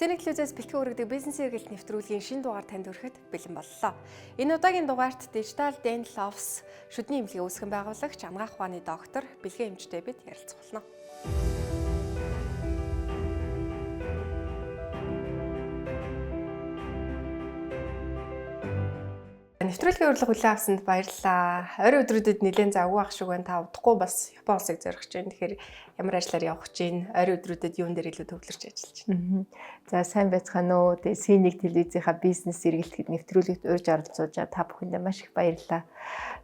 Сэнэглүүзээс бэлтгэн өргөдөг бизнесийн эргэлт нэвтрүүлгийн шинэ дугаар танд хүрэхэд бэлэн боллоо. Энэ удаагийн дугаарт Digital Dental Office шүдний эмнэлгийн үүсгэн байгуулагч анагаах ухааны доктор Бэлгэн эмчтэй бид ярилцах болно. Нэвтрүүлгийн урилга хүлээн авсанд баярлалаа. Орой өдрүүдэд нэлээд завгүй ах шиг байна. Та удахгүй бас Япон улсыг зорих гэж байна. Тэгэхээр ямар ажлаар явах гэж байна? Орой өдрүүдэд юун дээр илүү төвлөрч ажиллаж байна? За сайн байцгаана уу. Тэгээ C1 телевизийнхаа бизнес эргэлтэд нэвтрүүлэгт урьж оролцуулж та бүхэндээ маш их баярлалаа.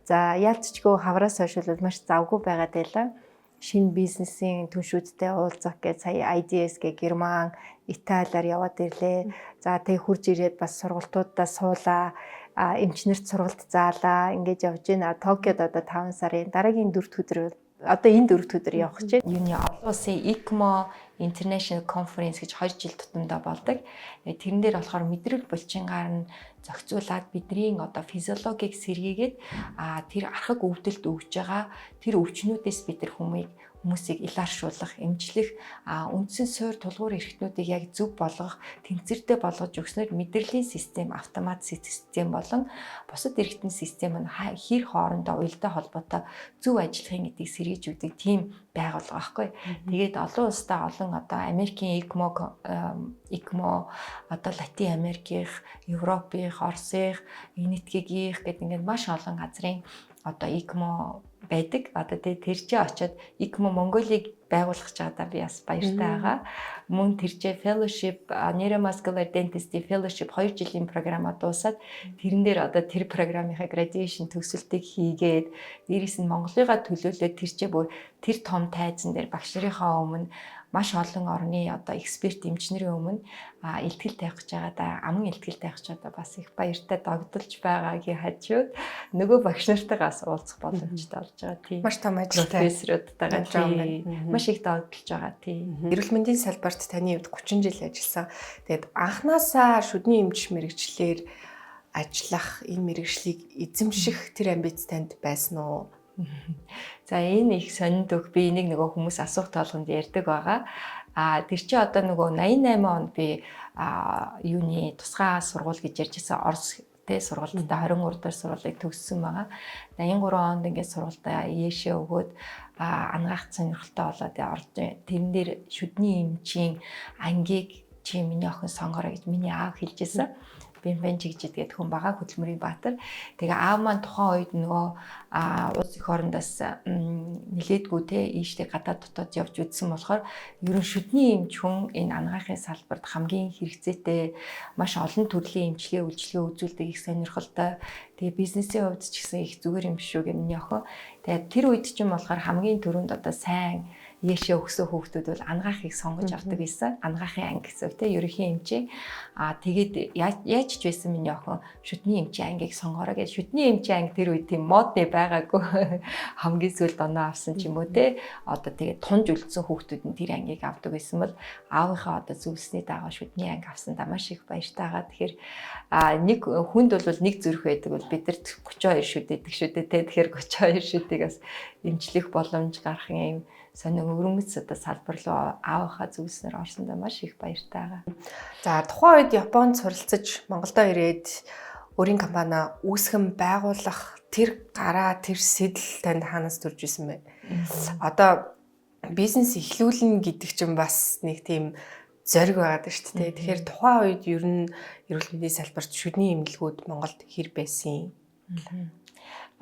За яалтчгүй хавраас хойш бол маш завгүй байгаад байлаа. Шинэ бизнесийн түншүүдтэй уулзах гэж сая IDS гэ Герман, Италиар яваад ирлээ. За тэг хурж ирээд бас сургалтуудаа суулаа. Эмчнэрт сургалт заалаа. Ингэж явж байна. Токиод одоо 5 сарын дараагийн 4 өдөр одоо энэ 4 өдөр явах гэж байна. Юуны олон улсын ICMO International Conference гэж 2 жил тутамдаа болдог. Тэрэн дээр болохоор мэдрэл булчингаар нь зохицуулаад бидний одоо физиологийг сэргийгээд тэр архаг өвдөлт өгж байгаа тэр өвчнүүдээс бид нар хүмүүсийг илааршуулах, эмчлэх, үндсэн суур тулгуур эрхтнүүдийг яг зөв болгох, тэнцвэртэй болгож өгснөөр мэдрэлийн систем, автомат систем болон бусад эрхтэн систем нь хэр хоорондоо уялдаа холбоотой зөв ажиллахын гэдгийг сэргийж өгдөг тийм байгууллага байхгүй. Тэгээд олон улстай олон одоо Америкийн ICMO одоо Латин Америкийн, Европын, Оросын, Энэтхэгийнх гэдэг ингээд маш олон газрын одоо ICMO байдаг. Одоо тэрчээ очиод ICMO Монголыг байгуулах гэж байгаадаа би бас баяртай байгаа. Мөн тэрчээ fellowship Neuromuscular Dentistry fellowship 2 жилийн програмаа дуусаад тэрэн дээр одоо тэр програмынхаа graduation төгсөлтийг хийгээд дээрээс нь Монголыгаа төлөөлөөд тэрчээ бүр тэр том тайзан дээр багш нарынхаа өмнө маш олон орны одоо эксперт эмчнэрийн өмнө илтгэл тавих гэж байгаадаа аман илтгэл тавих гэж одоо бас их баяртай догдолж байгаагийн хажууд нөгөө багш нартайгаас уулзах боломжтой болж байгаа тийм. Маш том ажилтай профессорудтайгаа тийм. Маш их догдолж байгаа тийм. Эрүүл мэндийн салбарт таны хувьд 30 жил ажилласан. Тэгээд анханасаа шүдний эмч мэрэгчлэр ажиллах энэ мэрэгчлийг эзэмших тэр амбиц танд байсан уу? За энэ их сонинд өг би энийг нөгөө хүмүүс асуух тоолгонд ярьдаг байгаа. Тэр чи одоо нөгөө 88 онд би юуны тусгай сургууль гэж ярьжсэн Орос тэ сургуультад 23 дахь сургуулийг төгссөн байгаа. 83 онд ингээд сургуультаа яашээ өгөөд анагаах сонирхолтой болоод орж тэрэн дээр шүдний эмчийн ангийг чи миний охин сонгороо гэж миний аав хэлжсэн. Бенч гэдэг хүн байгаа Хөдөлмөрийн Баатар. Тэгээ аав маань тухайн үед нөгөө улс их орондоос нилээдгүй те ийштэй гадаад дотоод явж үзсэн болохоор ерөн шүдний эмч хүн энэ анагаахын салбарт хамгийн хэрэгцээтэй маш олон төрлийн эмчилгээ үйлчилгээ үзүүлдэг их сонирхолтой. Тэгээ бизнесийн хувьд ч гэсэн их зүгээр юм шүү гэмний охин. Тэгээ тэр үед ч юм болохоор хамгийн түрүүнд одоо сайн яашээ өгсөн хүүхдүүд бол анагаахыг сонгож авдаг байсан. Анагаахын анги гэсэн тийм ерөнхий эмчийн. Тэгээд яаж ч байсан миний охин шүдний эмчийн ангийг сонгороо гэж шүдний эмчийн анги тэр үед тийм модны байгаагүй хамгийн сүүлд оноо авсан ч юм уу те. Одоо тэгээд тунж үлдсэн хүүхдүүд нь тэр ангийг авдаг байсан бол аавынхаа одоо зүйлсний дагаа шүдний анги авсандаа маш их баяртай байгаа. Тэгэхээр нэг хүнд бол нэг зүрх байдаг бол бидэрт 32 шүдэдэг шүү дээ те. Тэгэхээр 32 шүдийг бас эмчлэх боломж гарах юм сонин өвөрмөц одоо салбар руу аавынхаа зүйлснээр орсондоо маш их баяртай байгаа. За тухайн үед Японд суралцаж Монголдо ирээд өөрийн компани үүсгэн байгуулах тэр гараа тэр сэтэл танд хаанаас төрж исэн бэ? Одоо бизнес эхлүүлнэ гэдэг чинь бас нэг тийм зориг байгаад шүү дээ. Тэгэхээр тухайн үед ер нь эрүүл мэндийн салбарт шүдний эмнэлгүүд Монголд хэр байсан юм?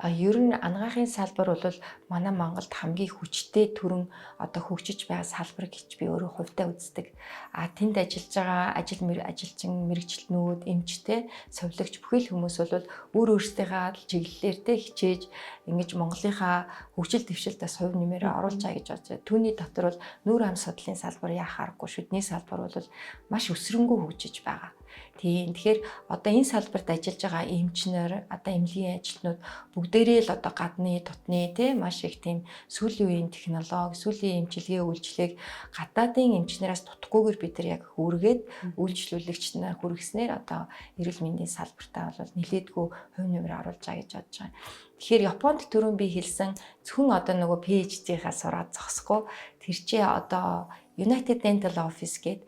Ер нь анагаахын салбар бол манай Монголд хамгийн хүчтэй төрөн одоо хөгжиж байгаа салбар гэж би өөрөө хувьдаа үздэг. Тэнд ажиллаж байгаа ажилчин мэрэгчлэнүүд, эмчтэй, совилогч бүхэл хүмүүс бол өөрсдийнхээ чиглэлээр тэ хичээж ингэж Монголынхаа хөгжил дэвшилтээс хувь нэмээрээ оруулж байгаа гэж бодож байна. Түүний дотор бол нүүр ам судлалын салбар яхаарахгүй шүдний салбар бол маш өсрөнгөө хөгжиж байгаа. Тийм. Тэгэхээр одоо энэ салбарт ажиллаж байгаа эмчнэр, одоо эмнэлгийн ажилтнууд бүгдээрээ л одоо гадны, дотны тийм маш их тийм сүүлийн үеийн технологи, сүүлийн эмчилгээ үйлчлэгийг гадаадын эмчнээс дутахгүйгээр бид нар яг хүргээд үйлчлүүлэгч нар хүргэснээр одоо эрүүл мэндийн салбартаа бол нэлээдгүй хувь нэмэр оруулж байгаа гэж бодож байгаа. Тэгэхээр Японд түрүүн би хэлсэн зөвхөн одоо нөгөө PhD-ийнхаа сураад зогсохгүй тэр чинь одоо United Dental Office гэдэг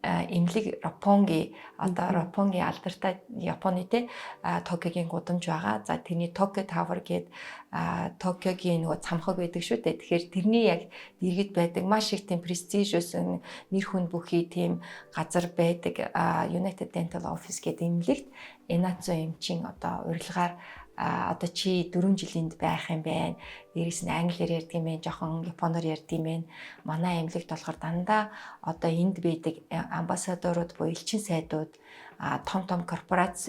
эмнэлэг Ропpongi одоо Ропpongi алдартай Японы те Токиогийн гудамж байгаа. За тэрний Tokyo Tower гээд Токиогийн нөгөө цамхаг байдаг шүү дээ. Тэгэхээр тэрний яг дэргэд байдаг маш их тийм prestigious нэр хүнд бүхий тийм газар байдаг United Dental Office гэдэг эмнэлэгт Enatsu эмчийн одоо урилгаар одоо чи 4 жилинд байх юм байна. Дээрээс нь англиар ярьдаг юм байна, жоохон японоор ярьдаг юм байна. Манай эмнэлэгт болохоор дандаа одоо энд байдаг амбассадорууд буюу элчин сайдууд, том корпорац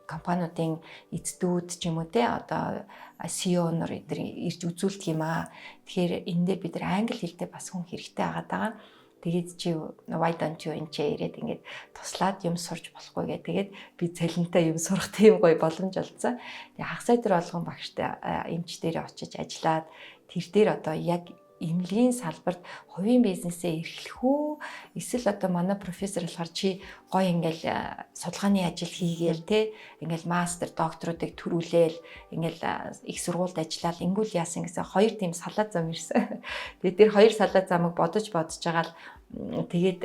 компаниудын эцдүүд ч юм уу те одоо CEO нар ирж үзүүлдэг юм аа. Тэгэхээр эндээ бид нар англи хэлтэй бас хүн хэрэгтэй байгаа. Тэгээд чи why don't you энэ ирээд ингээд туслаад юм сурч болохгүй гэ. Тэгээд би цалинтай юм сурах тийм гоё боломж олцсон. Тэгээд хагас сайдэр болгон багштай эмч дээр очиж ажиллаад тэр дээр одоо яг эмнэлгийн салбарт хувийн бизнесээ эрхлэх үү? Эсвэл одоо манай профессор болохоор чи гоё ингээл судалгааны ажил хийгээл те ингээл мастер докторуудыг төрүүлээл ингээл их сургуульд ажиллаад ингүүл яасан гэсэн хоёр тийм салаа зам ирсэн. Тэгээд тэр хоёр салаа замыг бодож байгаа л тэгээд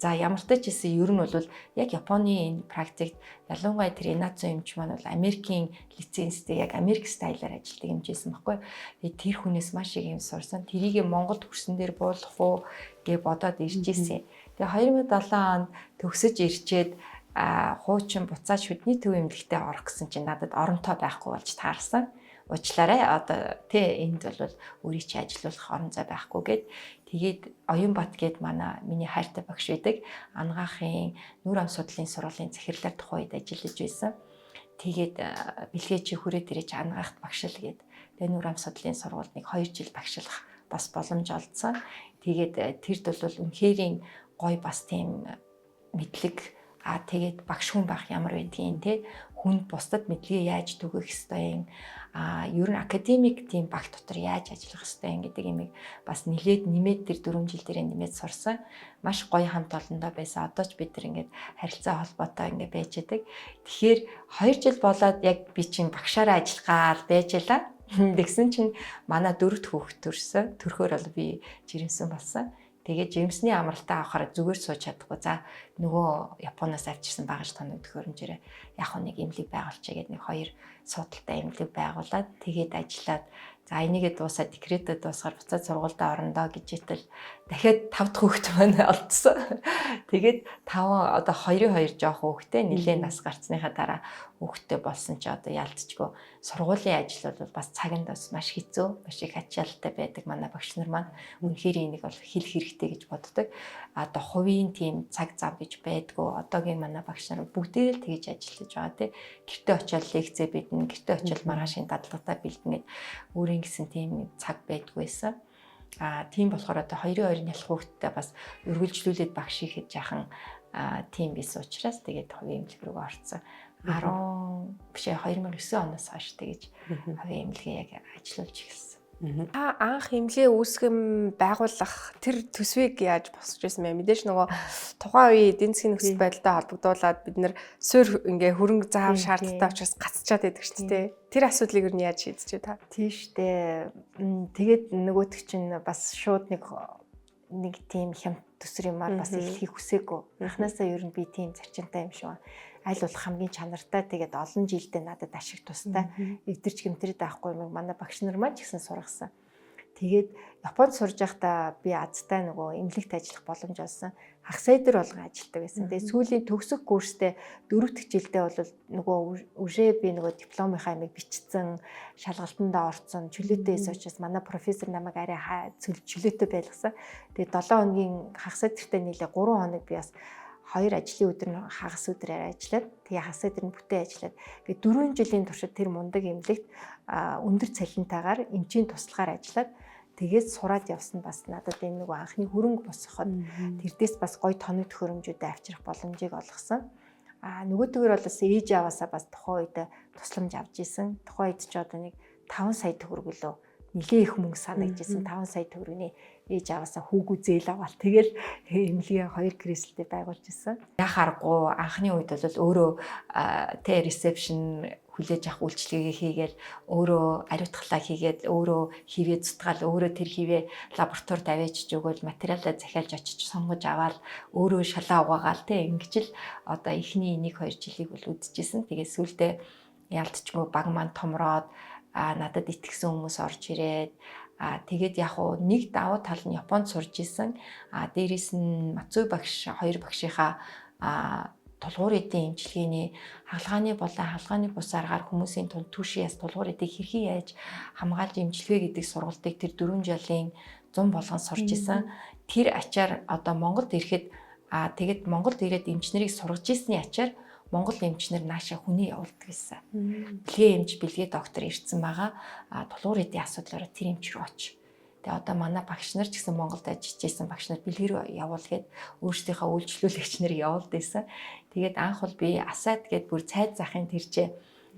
за ямар ч гэсэн ер нь бол яг Японы энэ практикт ялангуяа тэр Enatsu эмч маань бол Америкийн лицензтэй яг Америк стайлаар ажилладаг эмчээсэн баггүй. Тэгээд тэр хүнээс маш их юм сурсан. Тэрийг Монголд хүрсэн дээр буулгах уу гэж бодоод ирж ирсэн. Тэгээд 2007 онд төгсөж ирчээд хуучин буцаад шүдний төв эмнэлэгтээ орох гэсэн чинь надад оронтой байхгүй болж таарсан. Уучлаарай одоо тий энд бол өөрийн чи ажиллах орон зай байхгүй гэд тэгээд Оюнбат гээд миний хайртай багш байдаг анагаахын нүр ам судлалын сургуулийн захирлаар тухайн үед ажиллаж байсан. Тэгээд бэлгээ чи хүрээд ирэж анагаахт багшил гээд тэгээд нүр ам судлалын сургуульд нэг 2 жил багшлах бас боломж олдсон. Тэгээд тэрд бол үнэхэрийн гой бас тийм мэдлэг тэгээд багш хүн байх ямар байдгийг те хүнд бусдад мэдлэгээ яаж түгэх ёстой юм ер нь академик тийм баг дотор яаж ажиллах ёстой юм гэдэг имийг бас нэмээд тэр 4 жил дээр нэмээд сурсан. Маш гоё хамт олондоо байсан. Одоо ч бид нар ингээд харилцаа холбоотой ингээд байж байдаг. Тэгэхээр 2 жил болоод яг би чинь багшаараа ажиллагаал байжлаа. Тэгсэн чинь манай 4-р хүүхэд төрсөн. Төрхөөр бол би жирэмсэн болсон. Тэгээд жирэмсний амралтаа авахаар зүгээр сууж чадахгүй. За нөгөө Японоос авчирсан багш тоног төхөөрөмжөөрөө яг нэг эмнэлэг байгуулчихъя гэдэг нэг 2 судалтай эмнэлэг байгуулад тэгээд ажиллаад за энийгээ дуусаад декретэд дуусгаар буцаад сургуультай орондоо гэж итэл дахиад 5 дахь хүүхэд маань олдсон. Тэгээд 5 одоо 2 жоох хүүхдээ нэлээд нас гарцныхаа дараа хүүхдтэй болсон чи одоо яалтчгүй сургуулийн ажил бол бас цагт бас маш хэцүү, маш их ачаалттай байдаг манай багш нар маань. Үнэхээр энийг бол хэлэх хэрэгтэй гэж боддог. Одоо хувийн тийм цаг зав гэж байдгүй. Одоогийн манай багш нар бүгдээ л тэгж ажиллаж байгаа тий. Гэртээ очиод лекцээ биднэ, гэртээ очиод маргаашийн дадлагтаа бэлдэнэ гэд өөрийн гэсэн тийм цаг байдгүйсэн. Тийм болохоор одоо 2-2 нялх хүүхдтэй бас үргэлжлүүлээд багш хийхэд жаахан тийм байсан учраас тэгээд хувийн эмнэлэг рүү орсон. 2009 оноос хойш тэгэж хувийн эмнэлгээ яг ажиллаж эхэлсэн. Анх эмнэлгээ үүсгэн байгуулах тэр төсвийг яаж босч ирсэн бэ? Мэдээж нөгөө тухайн үеийн эдийн засгийн нөхцөл байдалтай холбогдуулаад бид нэр суур ингээ хөрөнгө заав шаардлагатай учраас гацчаад байдаг шүү дээ. Тэр асуудлыг юу яаж шийдэж та? Тийш дээ. Тэгээд нөгөөтг чинь бас шууд нэг тийм хямд төсрөмаар бас эхлэхийг хүсээгүй. Анхнаасаа ер нь би тийм зарчимтай юм шиг байна. Аль болох хамгийн чанартай тэгээд олон жилдээ надад ашиг тустай эвдэрч гэмтрээд байхгүй юм манай багш нар маань ч гэсэн сургасан. Тэгээд Японд сурж байхдаа би азтай нөгөө эмнэлэгт ажиллах боломж олсон. Хагас сайдэр болгон ажилладаг байсан. Тэгээд сүүлийн төгсөх курстэй 4 дахь жилдээ бол нөгөө үрээ би нөгөө дипломынхаа ямиг бичсэн, шалгалтандаа орсон. Чөлөөтэйс учраас манай профессор намайг арай чөлөөтэй байлгасан. Тэгээд 7 хоногийн хагас сайдэртээ нийлээ 3 хоног би бас 2 ажлын өдөр нь хагас өдрөөр ажиллаад тэгээ хагас өдөр нь бүтэн ажиллаад тэгээ 4 жилийн туршид тэр мундаг эмнэлэгт өндөр цалинтайгаар эмчийн туслагаар ажиллаад тэгээд сураад явсан бас надад энэ нэг анхны хөрөнгө босгоход тэрдээс бас гоё тоног төхөөрөмжүүдэд авчрах боломжийг олгосон. Нөгөөдгөр бол бас ээж аваасаа бас тухайн үед тусламж авч исэн. Тухайн үед ч одоо нэг 5 сая төгрөг лөө нэлээ их мөнгө санагдажсэн. 5 сая төгрөгийн ээж аваасаа хүүгүү зээл аваад тэгэл эмнэлгийн 2 креслтэй байгуулж ирсэн. Яах аргагүй анхны үед бол өөрөө ресепшн хүлээж авах үйлчлэгээ хийгээл өөрөө ариутгалаа хийгээд өөрөө хивээ зүтгаал өөрөө тэр хивээ лабораторид авчиж өгөөл материалаа захиалж очиж сонгож аваад өөрөө шалаа угаагаал ингэж л одоо эхний 1-2 жилийг бол үдчихсэн. Тэгээд сүүлдээ ялцчгүй баг маань томроод надад итгэсэн хүмүүс орж ирээд тэгээд яг уу нэг давуу тал нь Японд сурж исэн. Дээрээс нь Мацуй багш 2 багшийнхаа тулгуур эдийн эмчилгээний хаалгааны болон хаалгааны бус аргаар хүмүүсийн тунд түүшийн яс тулгуур эдийг хэрхэн яаж хамгаалж эмчилгээ гэдэг сургалтыг тэр 4 жилийн 100 болгон сурж исэн. Тэр ачаар одоо Монголд ирэхэд тэгээд Монголд ирээд эмчнэрийг сургаж ирсний ачаар Монгол эмчнэр нааша хүнээ явуулдаг гэсэн. Бэлгээ эмч, бэлгээ доктор ирсэн байгаа. Тулгуур эдийн асуудлаараа тэр эмч рүү очив. Тэгээ одоо манай багш нар ч гэсэн Монголд ажиллаж исэн багш нар бэлгээр явуулгээд өөрсдийнхөө үйлчлүүлэгч нарыг явуулдээсэн. Тэгээд анх бол би асаад гээд бүр цайд захын тэрчээ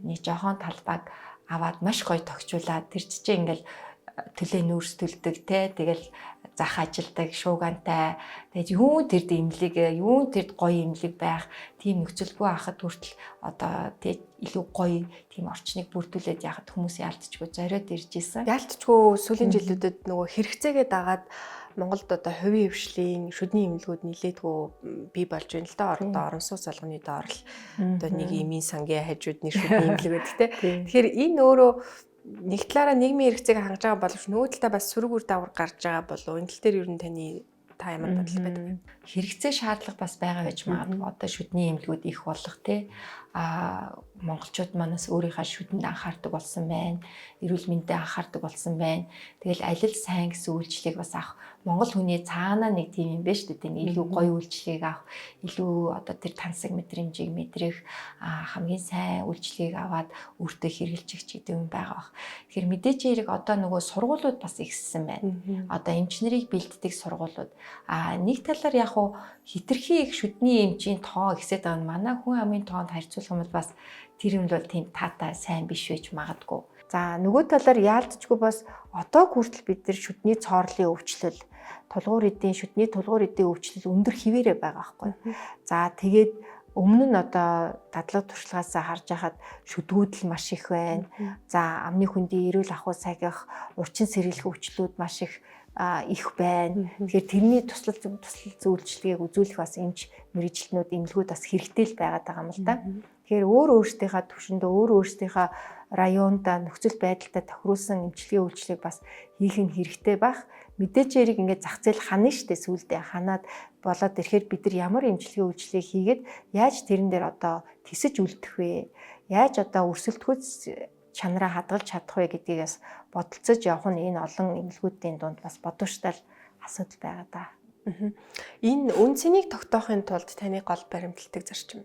нэг жохон талбайг аваад маш гоё тогтчуулаад тэр чичээ ингээл төлөө нүүрс төлдөг те тэгэл зах ажилдаг шуугантай тэгээд юу тэр имлэг юу тэр гоё имлэг байх тийм нөхцөлгүй хахад хүртэл одоо тэг илүү гоё тийм орчныг бүрдүүлээд яхад хүмүүсийн алдчихгүй зориод ирж исэн. Ялцчгүй сүүлийн жилүүдэд нөгөө хэрэгцээгээ дагаад Монголд одоо хувийн хвшлийн шүдний имлгүүд нилээдгүй бий болж байна л да. Орон сууц алганы доор л одоо нэг имийн сангийн хажууд нэг шүдний имлэг гэдэг те. Тэгэхээр энэ өөрөө нэг талаараа нийгмийн хэрэгцээг хангаж байгаа боловч нөгөө талаа бас сөрөг үр дагавар гарч байгаа болов энэ тал дээр ер нь та ямар бодол байдаг вэ? Хэрэгцээ шаардлага бас байгаа байж магадгүй. Одоо шүдний имлгүүд их болох те монголчууд манаас өөрийнхөө шүдэнд анхаардаг болсон байна. Эрүүл мэндэд анхаардаг болсон байна. Тэгэл аль сайн гэсэн үйлчлэгийг бас авах. Монгол хүний цаанаа нэг тийм юм байна шүү дээ. Илүү гоё үйлчлэгийг авах, илүү одоо тэр тансаг мэдрэмжийг мэдрэх, хамгийн сайн үйлчлэгийг аваад өөртөө хэрэгжилчих гэдэг юм байгаа бах. Тэгэхээр мэдээж хэрэг одоо нөгөө сургуулиуд бас ихссэн байна. Одоо эмчнэрийг бэлддэг сургуулиуд. Нэг талаар яг уу хитрхи их шүдний эмчийн тоо ихсээд байгаа нь манай хүн амын тоонд харьцуулах юм бол бас тэр юм бол тийм таатай сайн биш байж магадгүй. За нөгөө талаар яалтчгүй бас одоо хүртэл бид нар шүдний цоорлын өвчлөл шүдний тулгуур эдийн өвчлөл өндөр хിവэрэ байгаа байхгүй. За тэгээд өмнө нь одоо дадлага туршлагаасаа харж байхад шүдгүүд л маш их байна. За амны хүндийн эрүүл ахуй сайгих урчин сэргийлэх өвчлүүд маш их байна. Тэгэхээр тэрний туслал зөвлөлтийг үзүүлэх бас эмч мэрэгчлэнүүд эмнэлгүүд бас хэрэгтэй л байгаад байгаа юм л да. Тэгэхээр өөрсдийнхөө төвшөндөө өөрсдийнхөө районда нөхцөл байдалтай тохируулсан эмчилгээ үйлчлэгийг бас хийх нь хэрэгтэй байх. Мэдээж хэрэг ингээд зах зээл хана штэ сүулдэ ханаад болоод ирэхээр бид нар ямар эмчилгээ үйлчлэгийг хийгээд яаж тэрэн дээр одоо тисэж үлдэх вэ? Яаж одоо өрсөлдөхөц чанараа хадгалж чадах вэ гэдгийг бас бодолцож явах нь энэ олон эмнэлгүүдийн дунд бас бодвоштай асуудал байгаа да. Энэ үн цэнийг тогтоохын тулд таны гол баримтлагдаг зарчим.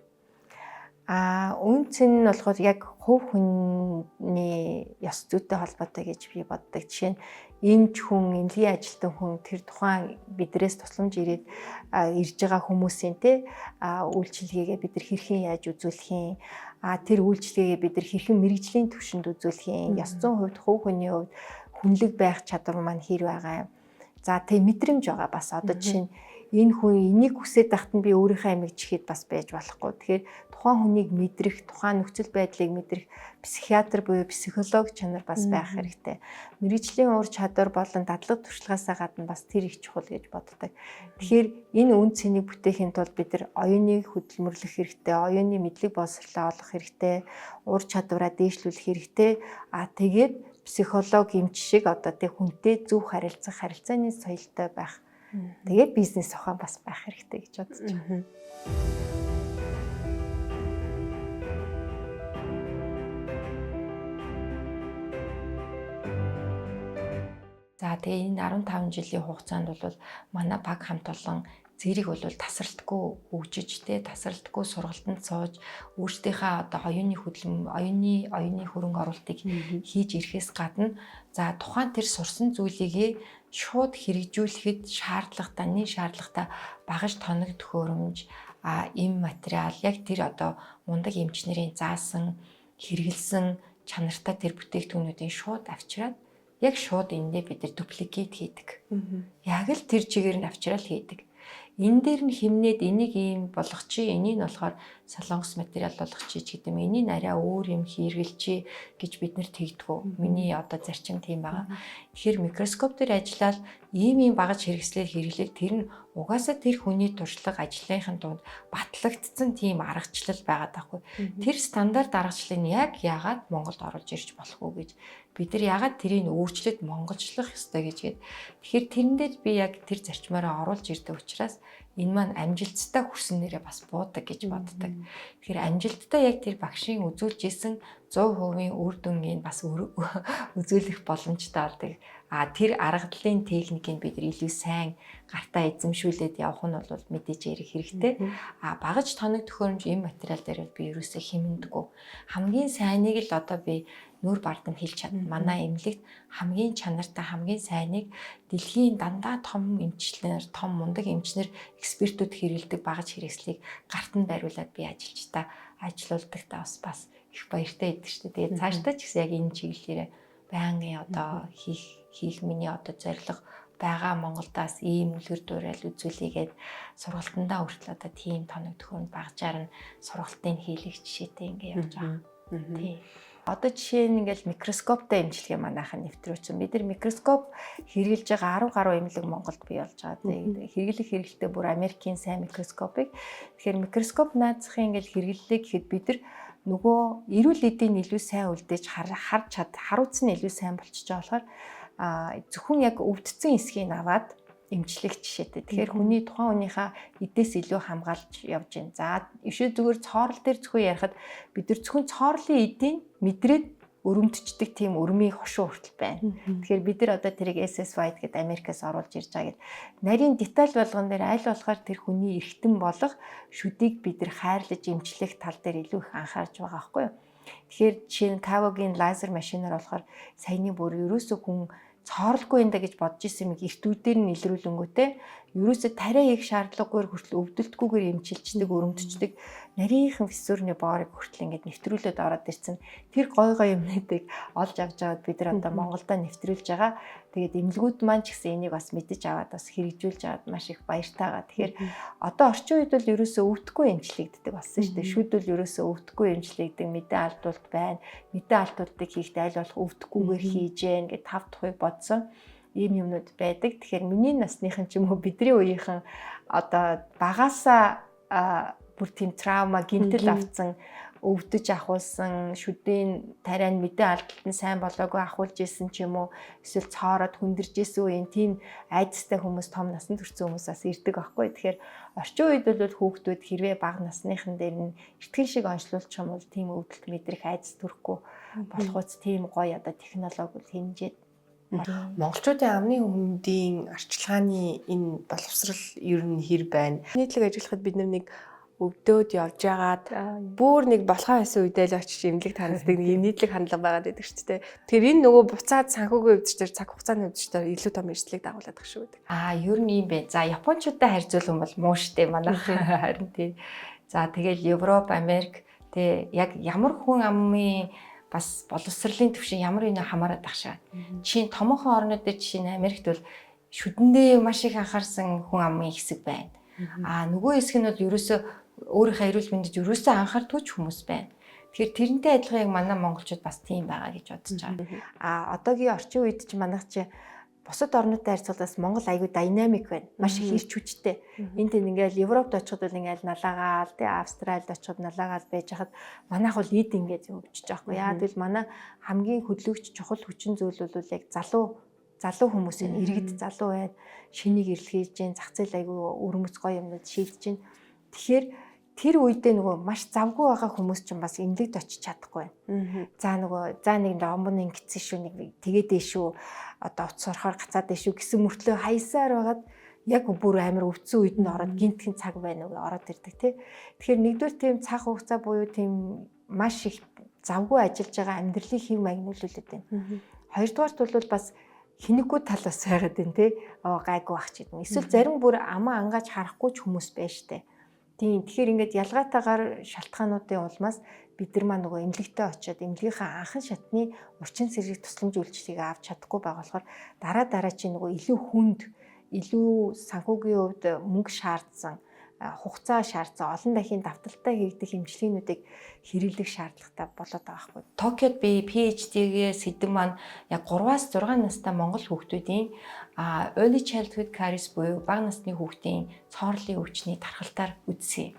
Үн цэн нь болохоор яг хувь хүний ёс зүйтэй холбоотой гэж би боддог. Жишээ нь эмч хүн, эмнэлгийн ажилтан хүн тэр тухайн бидрээс тусламж ирээд ирж байгаа хүмүүсийн үйлчилгээгээ бид нар хэрхэн яаж үзүүлэх юм, тэр үйлчилгээгээ бид нар хэрхэн мэрэгжлийн түвшинд үзүүлэх юм, ёс зүйн хувьд хувь хүний хувьд хүнлэг байх чадвар маань хэр байгаа юм. За тэг мэдрэмж байгаа бас одоо жишээ нь энэ хүн энийг хүсээд байхад нь би өөрийнхөө амийг чихээд бас байж болохгүй. Тэгэхээр тухайн хүнийг мэдрэх, тухайн нөхцөл байдлыг мэдрэх психиатр буюу психолог чанар бас байх хэрэгтэй. Мэргэжлийн ур чадвар болон дадлага туршлагаасаа гадна бас тэр их чухал гэж боддог. Тэгэхээр энэ үн цэнийг бүтээхийн тулд бид нар оюуныг хөдөлмөрлөх хэрэгтэй, оюуны мэдлэг боловсролоо олох хэрэгтэй, ур чадвараа дээшлүүлэх хэрэгтэй. Тэгээд психолог эмч шиг одоо тэг хүнтэй зөв харилцааны соёлтой байх. Тэгээд бизнес ухаан бас байх хэрэгтэй гэж бодож байна. За тэгээ энэ 15 жилийн хугацаанд бол манай баг хамт олон зэрэг бол тасралтгүй хөгжиж тасралтгүй сургалтанд сууж өөрсдийнхөө одоо оюуны хөрөнгө оруулалтыг хийж ирэхээс гадна за тухайн тэр сурсан зүйлийгээ шууд хэрэгжүүлэхэд даны шаардлагатай багаж тоног төхөөрөмж эм материал яг тэр одоо мундаг эмчнэрийн заасан хэрэгэлсэн чанартай тэр бүтээгдэхүүнүүдийн шууд авчираад яг шууд эндээ бид нар дупликейт хийдэг. Яг л тэр чигээр нь авчрал хийдэг. Энэ дээр нь химнээд энийг ийм болгох чи, энийг нь болохоор солонгос материал болгох чи гэдэг юм. Энийг арай өөр юм хийргэл чи гэж бид нар тэгдэггүй. Миний одоо зарчим тийм байгаа. Тэгэхээр микроскоп дээр ажиллаад ийм багаж хэрэгслээр хэрэглээл тэр нь угаасаа тэр хүний туршлага ажлынхын дунд батлагдсан тийм аргачлал байгаад байхгүй. Тэр стандарт аргачлалыг яг яагаад Монголд оруулж ирж болох вэ гэж бид нар яагаад тэрийг өөрчлөлт монголчлох ёстой гэж. Тэгэхээр тэрэн дээр би яг тэр зарчмаараа оруулж ирдэг учраас энэ маань амжилттай хүрснээрээ бас буудаг гэж боддог. Тэгэхээр амжилттай яг тэр багшийн үзүүлж исэн 100% үр дүнгийн бас үзүүлэх боломжтой болдог. Тэр аргадлалын техникийг бид нар илүү сайн гартаа эзэмшүүлээд явах нь бол мэдээж ярих хэрэгтэй. Багаж тоног төхөөрөмж энэ материал дээр би ерөөсөө хэмнэдэггүй. Хамгийн сайныг л одоо би нүүр бардам хэлж чадна. Манай эмнэлэгт хамгийн чанартай, хамгийн сайныг дэлхийн дандаа том эмчлэр, том мундаг эмчнэр, экспертүүд хэрэгэлдэг багаж хэрэгслийг гарт нь бариулаад би ажилуулдаг та бас их баяртай байдаг шүү дээ. Тэгээд цаашдаа ч гэсэн яг энэ чиглэлээр байнгын одоо хийх миний одоо зорилго байгаа. Монголдаас ийм үлгэр дуурайл үзүүлээгээд сургалтандаа хүртэл одоо тийм тоног төхөөрөмж багажаар нь сургалтын хийлгэх жишээтэй ингээ явж байгаа. Тийм. Одоо жишээ нь ингээл микроскоптой эмчилгээ манайхан нэвтрүүлсэн. Бид нар микроскоп хэрэгжилж байгаа 10 гаруй эмнэлэг Монголд бий болж байгаа. Хэрэглэх хэрэгтэй бүр Америкийн сайн микроскопыг. Тэгэхээр микроскоп наацхийн ингээл хэрэглэлээ гэхэд бид нар нөгөө эрүүл эдийн илүү сайн үлдээж харуулц нь илүү сайн болчихж байгаа болохоор зөвхөн яг өвдсөн эсхийг аваад эмчлэх жишээтэй. Тэгэхээр хүний тухайн хүнийхээ эдээс илүү хамгаалж явж байна. За ишээ зүгээр цоорол дээр зөвхөн ярихад бид нар зөвхөн цоорлын эдийн мэдрээд өрөмтчдэг тийм өрмийн хошуу хүртэл байна. Тэгэхээр бид нар одоо тэрийг SSY гэдэг Америкаас оруулж ирж байгаа гэдэг. Нарийн деталь болгон дээр аль болохоор тэр хүний эргэтэн болох шүдийг бид нар хайрлаж эмчлэх тал дээр илүү их анхаарч байгаа байхгүй юу? Тэгэхээр жишээ нь Kavoгийн лазер машинаар болохоор саяны бүр ерөөсөө хүн цооролгүй энэ гэж бодож исэн юм эртүүдээр нь илрүүлэнгүүтээ ерөөсөө тариа хийх шаардлагагүйгээр хүртэл өвдөлтгүйгээр эмчилждэг, өрөмтчдэг нарийнхан фиссурны боорыг хүртэл ингээд нэвтрүүлээд ороод ирсэн. Тэр гой юмнуудыг олж авч аваад бид нар одоо Монголдо нэвтрүүлж байгаа. Тэгээд эмнэлгүүд маань ч гэсэн энийг бас мэдэж аваад бас хэрэгжүүлж аваад маш их баяртай байгаа. Тэгэхээр одоо орчин үед бол ерөөсөө өвдөхгүй эмчлэгддэг болсон шүү дээ. Шүд бол ерөөсөө өвдөхгүй эмчлэгдэг, мэдээ алдуулт байна. Мэдээ алдуултыг хийхдээ аль болох өвдөхгүйгээр хийж гэн гэж тав тухыг бодсон ийм юмнууд байдаг. Тэгэхээр миний насныхан ч юм уу бидний үеийнхэн одоо багаасаа бүр тийм траума гинтэл авсан өвдөж ахуулсан шүдийн тариан мэдээ алдалт нь сайн болоогүй ахуулж исэн ч юм уу эсвэл цоороод хүндэрж исэн үеийн тийм айдастай хүмүүс том насанд хүрсэн хүмүүсээс ирдэг байхгүй. Тэгэхээр орчин үед бол хүүхдүүд хэрвээ бага насныхан дээр нь эртхэн шиг онцлуулчих юм бол тийм өвдөлт мэдрэх айдас төрөхгүй болохоос тийм гоё одоо технологи хэмжээд монголчуудын амны хүндийн арчилгааны энэ боловсрал ер нь хэр байна? Нийтлэг ажиллахад бид нэг өвдөөд явж байгаад бүр нэг болохоо байсан үедээ л очиж эмнэлэг танилцдаг нэг юм нийтлэг хандлага байгаад байдаг шүү дээ. Тэгэхээр энэ нөгөө буцаад санхүүгийн өвдөчтөр цаг хугацааны өвдөчтөр илүү том эрсдлийг дагуулдаг шүү дээ. Ер нь юм бэ. За Япончуудтай харьцуулах юм бол муу штэ манайх харин тий. За тэгэл Европ, Америк тий яг ямар хүн амын бас боловсролын төвшин ямар нэг хамаарат багшаа. Жишээ нь томоохон орнууд дээр жишээ нь Америкт бол шүдэндээ маш их анхаарсан хүн амын хэсэг байна. Нөгөө хэсэг нь бол ерөөсөө өөрийнхөө эрүүл мэндэд ерөөсөө анхаардгүй хүмүүс байна. Тэгэхээр тэрнтэй адилхан яг манай монголчууд бас тийм байгаа гэж бодож байгаа. Одоогийн орчин үед ч манайх чи бусад орнуудтай харьцуулбал Монгол аягүй динамик байна. Маш их ирч хүчтэй. Энд ингээл Европт очиход бол ингээл налаагаал, тий Австралид очиход налаагаал байж хахад манайх бол эд ингээд өвчөж байгаа хгүй. Яа гэвэл манай хамгийн хөдөлгөгч чухал хүчин зүйл бол яг залуу хүмүүс энэ иргэд залуу байна. Шинийг эрэлхийлж гин, зах зээл аягүй өрмөц гоё юмнууд шийдэж гин. Тэгэхээр тэр үедээ нөгөө маш завгүй байгаа хүмүүс ч бас эмнэлэгт очиж чадахгүй байна. За нэг омбон ингэсэн шүү, нэг тэгээд дэшүү одоо утас орохоор гацаад дэшүү гэсэн мөртлөө хаясаар байгаад яг бүр амар өвдсөн үед нь ороод гинтхэн цаг байна уу ороод ирдэг тий. Тэгэхээр нэгдүгээр тийм цаг хугацаа буюу тийм маш их завгүй ажиллаж байгаа амьдралын хэв маяг нөлөөлөд байна. Хоёрдугаарт бол бас хинэггүй тал бас байгаад байна тий. Гайгүй ах ч гэдэг юм. Эсвэл зарим бүр амаа ангааж харахгүй ч хүмүүс байна штэ. Тийм. Тэгэхээр ингээд ялгаатаагаар шалтгаануудын улмаас бид нар маань нөгөө эмнэлэгтээ очиод эмнэлгийнхаа анхан шатны урчин сэргийг тусламж үйлчлэгийг авч чадахгүй байгаа болохоор дараа чинь нөгөө илүү хүнд, илүү санхүүгийн хувьд мөнгө шаардсан, хугацаа шаардсан, олон дахин давталтай хийгдэх эмчилгээнүүдийг хэрэглэх шаардлагатай болоод байгаа байхгүй. Токиод би PhD-гээ сэдэв маань яг 3-аас 6 настай монгол хүүхдүүдийн early childhood caries буюу бага насны хүүхдийн цоорлын өвчний тархалтаар үзсэн.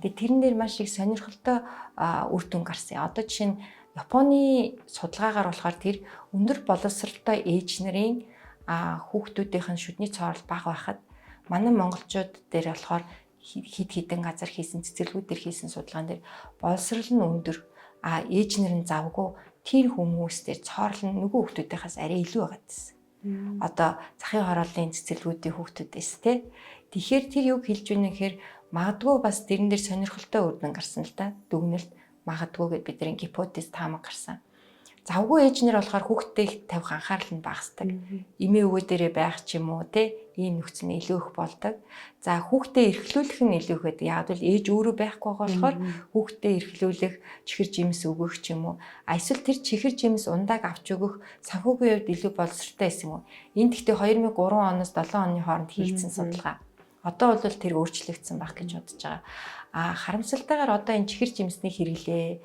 Тэгээ тэрэн дээр маш их сонирхолтой үр дүн гарсан. Одоо жишээ нь Японы судалгаагаар болохоор тэр өндөр боловсралтай ээж нарын хүүхдүүдийнхэн шүдний цоорл бага байхад манай монголчууд дээр болохоор хидэн газар хийсэн цэцэрлэгүүдээр хийсэн судалгаан дээр боловсрал нь өндөр ээж нар нь завгүй тэр хүмүүс дээр цоорл нь нөгөө хүүхдүүдийнхээс арай илүү байгаа гэсэн. Одоо захын хорооллын цэцэрлэгүүдийн хүүхдүүдээс тий. Тэгэхээр тэр юг хэлж байна гэхээр магадгүй бас тэрэн дээр сонирхолтой үр дүн гарсан л да. Дүгнэлт магадгүй гэд бидний гипотез таамаг гарсан. Завгүй ээж нар болохоор хүүхдээ тавих анхаарал нь багасдаг. Эмээ өвөө дээрээ байх ч юм уу те ийм нөхцөл нь илүү их болдог. За хүүхдээ эрхлүүлэх нь илүү их байдаг. Яг бол ээж өөрөө байхгүй байгаа болохоор хүүхдээ эрхлүүлэх, чихэр жимс өгөх ч юм уу. Эсвэл тэр чихэр жимс ундааг авч өгөх санхүүгийн хувьд илүү боловсралтай байсан юм уу? Энэ гэхдээ 2003 оноос 7 оны хооронд хийгдсэн судалгаа. Одоо бол тэр өөрчлөгдсөн байх гэж бодож байгаа. Харамсалтайгаар одоо энэ чихэр жимсний хэрэглээ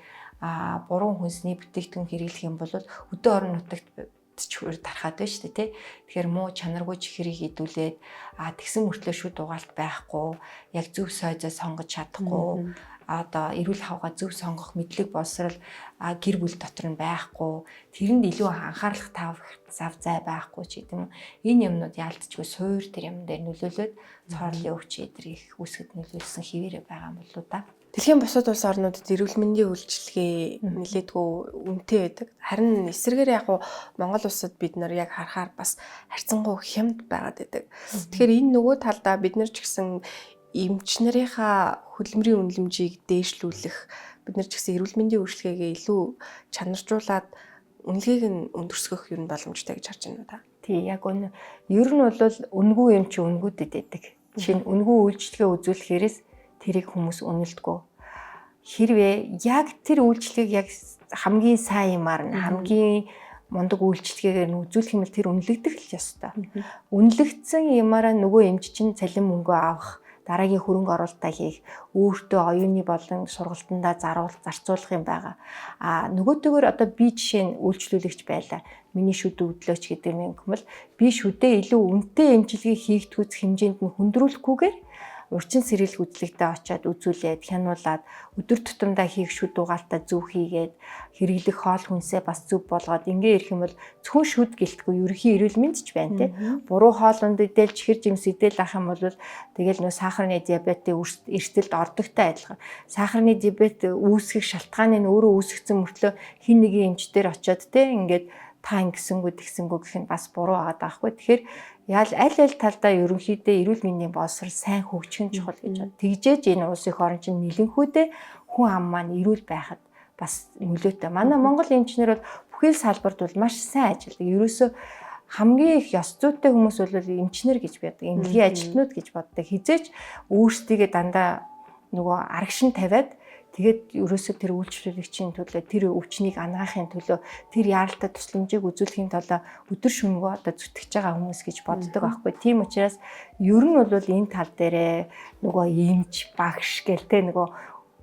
буруу хүнсний бүтээгдэхүүн хэрэглэх юм бол өдөө орон нутагт чихэр тархаад байна шүү дээ тий. Тэгэхээр муу чанаргүй чихрийг идүүлээд тэгсэн мөртлөө шүд угаалт байхгүй, яг зөв сойзоо сонгож чадахгүй, одоо эрүүл хавгаа зөв сонгох мэдлэг боловсрал гэр бүл дотор нь байхгүй, тэрэнд илүү анхаарал зав зай байхгүй ч гэдэг юм. Энэ юмнууд яалтчгүй суур тэр юм дээр нөлөөлөд цоорлын өвч эдрийг үүсгэд нөлөөлсөн хэвээрээ байгаа юм болоо да. Дэлхийн бусад улс орнуудад эрүүл мэндийн үйлчилгээ нэлээдгүй үнэтэй байдаг. Харин эсвэргээр яг Монгол улсад бид нар яг харахаар бас харьцангуй хямд байгаад байдаг. Тэгэхээр энэ нөгөө талдаа бид нар ч гэсэн эмч нарынхаа хөдөлмөрийн үнэлэмжийг дээшлүүлэх, бид нар ч гэсэн эрүүл мэндийн үйлчилгээгээ илүү чанаржуулаад үнэлгээг нь өндөрсгөх юм боломжтой гэж харж байна да. Тий, яг үнэ. Ер нь бол үнгүй юм чи үнгүүдэд байдаг. Жишээ нь үнгүй үйлчилгээ үзүүлэхээрээс тэрийг хүмүүс үнэлдэггүй. Хэрвээ яг тэр үйлчлэгийг яг хамгийн сайн юмар нь хамгийн мундаг үйлчлэгээр нь үзүүлэх юм бол тэр үнэлэгдэх л ёстой. Үнэлэгдсэн юмараа нөгөө эмч чинь цалин мөнгө авах, дараагийн хөрөнгө оруулалтаа хийх, өөртөө оюуны болон сургалтандаа зарцуулах юм байгаа. Нөгөөтэйгөр одоо би жишээ нь үйлчлүүлэгч байлаа. Миний шүд өдлөөч гэдэг юм бол би шүдээ илүү үнэтэй эмчилгээ хийгдгүүц хэмжээнд нь хөндрүүлэхгүйгээр урчин сэргийлэх үзлэгтээ очиад үзүүлээд хянуулаад өдөр тутамдаа хийх шүд угаалтаа зөв хийгээд хэрэглэх хоол хүнсээ бас зөв болгоод ингээ ирэх юм бол зөвхөн шүд гэлтгүй ерөнхий эрүүл мэнд ч байна те. Буруу хоолунд идэл чихэр жимс идэл ах юм бол тэгэл нөө сахарны диабетийн эрсдэлд ордогтой адилхан. Сахарны диабет үүсгэх шалтгааны нь өөрөө үүсгэсэн мөртлөө хин нэгэн эмч дээр очиод те ингээд та ингэсэнгүү тэгсэнгүү гэх нь бас буруу байгаа даахгүй. Тэгэхээр аль талдаа ерөнхийдөө эрүүл мэндийн боловсрол сайн хөгжих нь чухал гэж байна. Тэгжээж энэ улсын орн чинь нэлэнхүүдээ хүн ам маань эрүүл байхад бас нөлөөтэй. Манай Монгол эмчнэр бол бүхэл салбарт бол маш сайн ажилладаг. Ерөөсөө хамгийн их ёс зүйтэй хүмүүс бол эмчнэр гэж байдаг. Эмнэлгийн ажилтнууд гэж боддог. Хизээч өөрсдийгөө дандаа нөгөө арагшин тавиад тэгээд ерөөсөө тэр үйлчлүүлэгчийн төлөө тэр өвчнийг ангаахын төлөө тэр яаралтай тусламжийг үзүүлэхийн төлөө өдөр шөнөгүй одоо зүтгэж байгаа хүмүүс гэж боддог байхгүй. Тийм учраас ер нь бол энэ тал дээрээ нөгөө эмч, багш гэлтэй нөгөө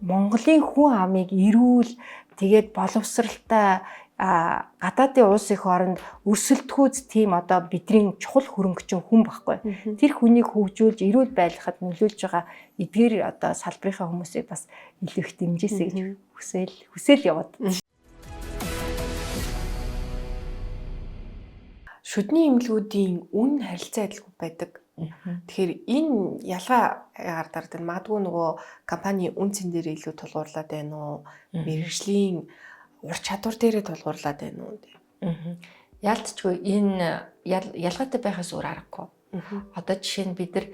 Монголын хүн амыг эрүүл тэгээд боловсралтай гадаадын улс их оронд өрсөлдөхүүц тийм одоо бидний чухал хөрөнгөчин хүн байхгүй. Тэр хүнийг хөгжүүлж эрүүл байлгахад нөлөөлж байгаа эдгээр одоо салбарынхаа хүмүүсийг бас илүү их дэмжээсэй гэж хүсэл яваад. Шүдний эмнэлгүүдийн үн харилцаа адилгүй байдаг. Тэгэхээр энэ ялгаа гардаг. Магадгүй нөгөө компани үн цэн дээр илүү тулгуурлаад байна уу? Мэргэжлийн ур чадвар дээрээ тулгуурлаад байна уу? Яалтчгүй энэ ялгаатай байхаас өөр аргагүй. Одоо жишээ нь бид нар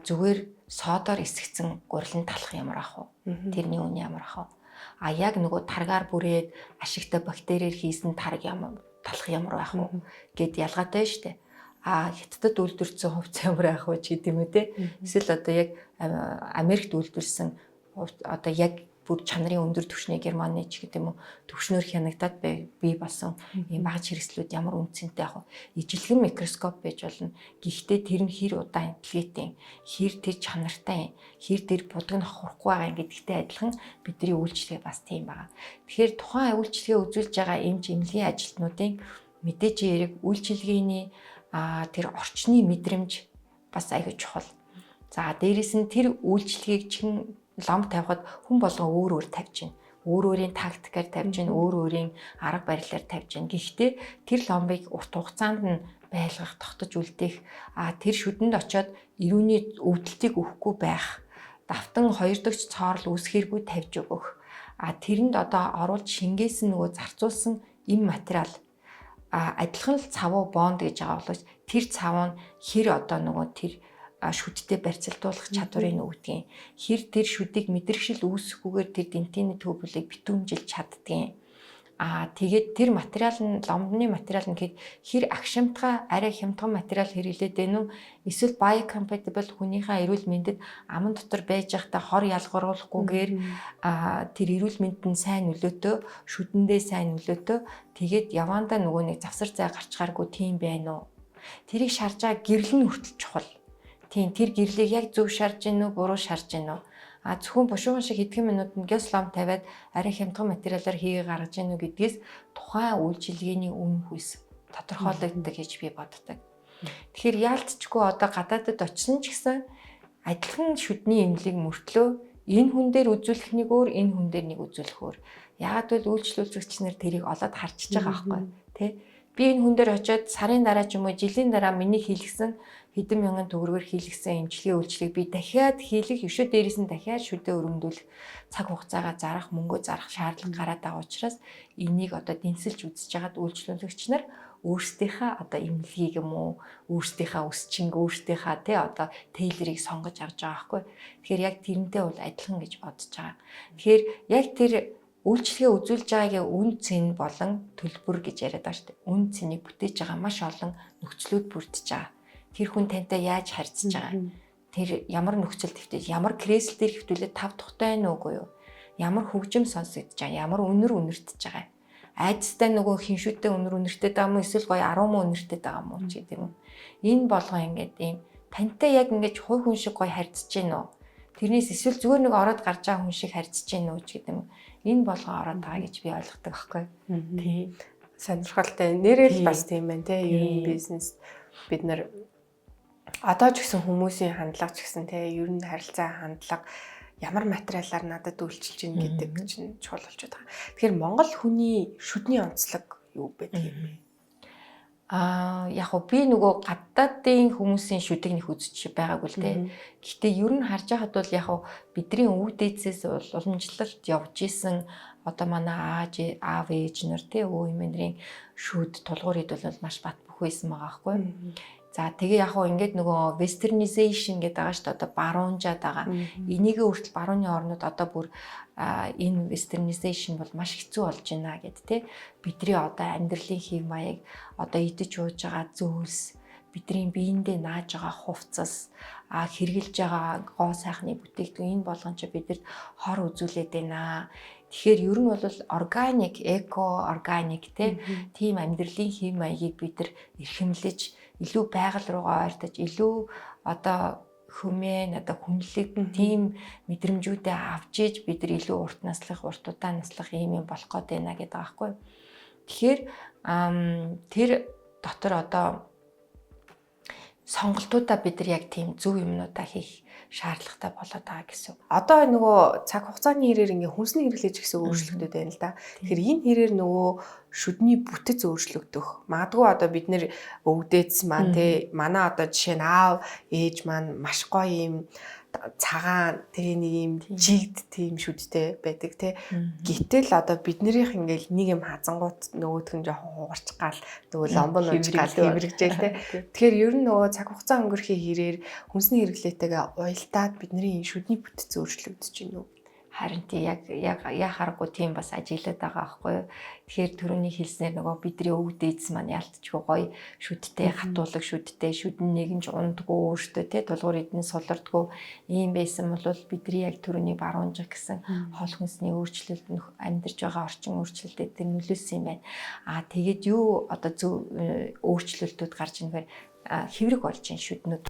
зүгээр содоор эсгцэн гурилан талах ямар ах вэ? Тэрний үн ямар ах вэ? Яг нөгөө таргаар бүрээд ашигтай бактериэр хийсэн тарг ямар талах ямар байх вэ гэд ялгаатай шүү дээ. Хятадд үйлдвэрсэн хувцас ямар байх вэ гэдэг юм үү те. Эсвэл одоо яг Америкт үйлдвэрсэн одоо яг бүр чанарын өндөр түвшний Германы ч гэдэг юм уу түвшнөр хянагдаад бий болсон ийм багц хэрэгслүүд ямар үнцэнтэй яг ижилхэн микроскоп байж болно. Гэхдээ тэр нь хэр удаан интеллигентийн, хэр тэр чанартай, хэр тэр будаг нь хурахгүй байгаа гэдэгтэй адилхан бидний үйлчлэгээ бас тийм байгаа. Тэгэхээр тухайн үйлчлэгээ үзүүлж байгаа эмч эмнэлгийн ажилтнуудын мэдээж яриг үйлчилгээний тэр орчны мэдрэмж бас аягүй чухал. За дээрэс нь тэр үйлчлэгийг чин лам тавихад хүн болгон өөр тавьж байна. Өөр өөрийн тактикаар тавьж байна, өөр өөрийн арга барилаар тавьж байна. Гэхдээ тэр ломбыг урт хугацаанд нь байлгах, тогтож үлдээх, тэр шүдэнд очиод ирүүний өвдөлтийг өгөхгүй байх, давтан хоёр дахь цоорл үүсгэргүй тавьж өгөх. Тэрэнд одоо оруулж шингээс нь нөгөө зарцуулсан эм материал адилхан л цавуу бонд гэж байгаа боловч тэр цав нь хэр одоо нөгөө тэр шүдтэй барьцалтуулах чадварыг өгдөг. Хэр тэр шүдийг мэдрэгшил үүсэхгүйгээр тэр дентины төвлөлийг битүүмжилж чаддгийг. Тэгээд тэр материал нь ломбны материал нь хэр агшимтгай арай хямдхан материал хэрэглээд байна уу? Эсвэл biocompatible хүнийхээ эрүүл мэндэд аман дотор байж байхдаа хор ялгаруулахгүйгээр тэр эрүүл мэндэд нь сайн нөлөөтэй, шүдэндээ сайн нөлөөтэй. Тэгээд явандаа нөгөө нэг завсар зай гарчгааргүй тийм байна уу? Тэрийг шарж байгаа гэрэл нь хүртэл чухал. Тийм тэр гэрлийг яг зөв шарж гин үү, буруу шарж гин үү? Зөвхөн бушуухан шиг хэдхэн минутанд геслом тавиад арай хямдхан материалаар хийгээ гаргаж гин үү гэдгээс тухайн үйлчилгээний үн хүйс тодорхойлогддог гэж би боддог. Тэгэхээр яалтчгүй одоо гадаадд очисон ч гэсэн адилхан шүдний эмнэлийг мөртлөө энэ хүн дээр үзүүлэх нэг өөр, энэ хүн дээр нэг үзүүлэх өөр. Яагад бол үйлчлүүлэгч нар тэрийг олоод харчиж байгаа байхгүй тий? Би энэ хүн дээр очиод сарын дараа ч юм уу жилийн дараа миний хийлгсэн хэдэн мянган төгрөгөөр хийлгсэн эмчилгээ үйлчлэгийг би дахиад хийлгэх, өшөө дээрээс нь дахиад шүдэ өргөмдүүлэх цаг хугацаагаа зарах, мөнгөө зарах шаардлага гараад байгаа учраас энийг одоо дэнсэлж үзэж байгаад үйлчлүүлэгч нар өөрсдийнхээ одоо эмнэлгийг юм уу, өөрсдийнхээ өсчинг, өөрсдийнхээ тий одоо тейлерийг сонгож авч байгаа байхгүй. Тэгэхээр яг тэрнтэй бол адилхан гэж бодож байгаа. Тэгэхээр яг тэр үйлчлэгээ үзүүлж байгаагийн үн цэн болон төлбөр гэж яриад байгаа шүү дээ. Үн цэнийг бүтээж байгаа маш олон нөхцлүүд бүрдэж байгаа. Тэр хүн тантай яаж харьцаж байгаа. Тэр ямар нөхцөл дэвтэж, ямар креслэл дээр хэвтүүлээд тав тухтай байна уугүй юу? Ямар хөгжим сонсогдож байгаа, ямар үнэр үнэртэж байгаа. Айдастай нөгөө хиншүүтэй үнэр үнэртэж байгаа юм уу? Эсвэл гоё 10 муу үнэртэж байгаа юм уу ч гэдэг юм. Энэ болгоо ингээд ийм тантай яг ингээд хувь хүн шиг гоё харьцаж гин үү? Тэрнээс эсвэл зүгээр нэг ороод гарч байгаа хүн шиг харьцаж гин үү ч гэдэг юм. Энэ болгоо ороод байгаа гэж би ойлгодог байхгүй. Тий. Сонирхолтой. Нэрэл бас тийм байна те. Ер нь бизнес бид нар одоо ч гэсэн хүмүүсийн хандлага ч гэсэн те ер нь харилцаа хандлага ямар материалаар надад үйлчилж гин гэдэг чинь чухал болчиход байгаа. Тэгэхээр Монгол хүний шүдний онцлог юу байдаг юм бэ? Яг уу би нөгөө гадаадын хүмүүсийн шүдийг нэх үзэж байгаагүй л те. Гэхдээ ер нь харж байхад бол яг уу бидний өвөг дээдсээс уламжлалт явж исэн одоо манай аав ээж нар те өвөө эмээнэрийн шүд тулгуур идэл бол маш бат бөх байсан байгаа байхгүй. За тэгээ яг уу ингээд нөгөө westernization гэдэг байгаа шүү дээ одоо баруунжаад байгаа. Энийг өөртөл барууны орнууд одоо бүр энэ westernization бол маш хэцүү болж байна гэд тэ. Бидний одоо амьдралын хэв маяг одоо идэж ууж байгаа зүйлс бидний биендээ нааж байгаа хувцас хэрглэж байгаа гоо сайхны бүтээгдэхүүн энэ болгон ч бидэд хор үзүүлээд байна. Тэгэхээр ер нь бол органик, эко органик тийм амьдралын хэв маягийг бид нар эрхэмлэж илүү байгаль руугаа ойртож илүү одоо хүмэн одоо хүнлэг тийм мэдрэмжүүдээ авч иж бид нар илүү урт наслах, урт удаан наслах юм болох гээд байна гэдэг аахгүй. Тэгэхээр тэр дотор одоо сонголтуудаа бид нар яг тийм зөв юмнуудаа хийх шаардлагатай болоод байгаа гэсэн. Одоо нөгөө цаг хугацааны хэрээр ингээ хүнсний хэрэглэж гэсэн өөрчлөлтүүд байна л да. Тэгэхээр энэ хэрээр нөгөө шүдний бүтэц өөрчлөгдөх. Магадгүй одоо бид нэр өвдөөц маань те манай одоо жишээ нь аав ээж маань маш гоё юм цагаан тэгээ нэг юм жигд тийм шүдтэй байдаг те. Гэтэл одоо биднэрийнх ингээл нэг юм хазангууд нөгөөх нь жоохон хугарч гал нөгөө ломбон унж гал хэврэгжээл те. Тэгэхээр ер нь нөгөө цаг хугацаа өнгөрхийн хэрээр хүнсний хэрэглээтэйгээ уялдаад бидний шүдний бүтэц өөрчлөгдөж байна уу? Харин тий яг харахгүй тийм бас ажиглаад байгаа байхгүй юу. Тэгэхээр түрүүний хэлснээр нөгөө бидний өвөг дээдс маань ялтчгүй гоё шүдтэй хатуулаг шүдтэй шүдэн нэгэнж ундгүй өөртөө тий тулгуур эдэн сулардгүй ийм байсан бол бидний яг түрүүний баруунжиг гэсэн хоол хүнсний өөрчлөлт амьдарч байгаа орчин өөрчлөлтөд тэр нөлөөлсөн юм байна. Тэгээд юу одоо зөв өөрчлөлтүүд гарч ирнээр хэврэг болж ин шүднүүд.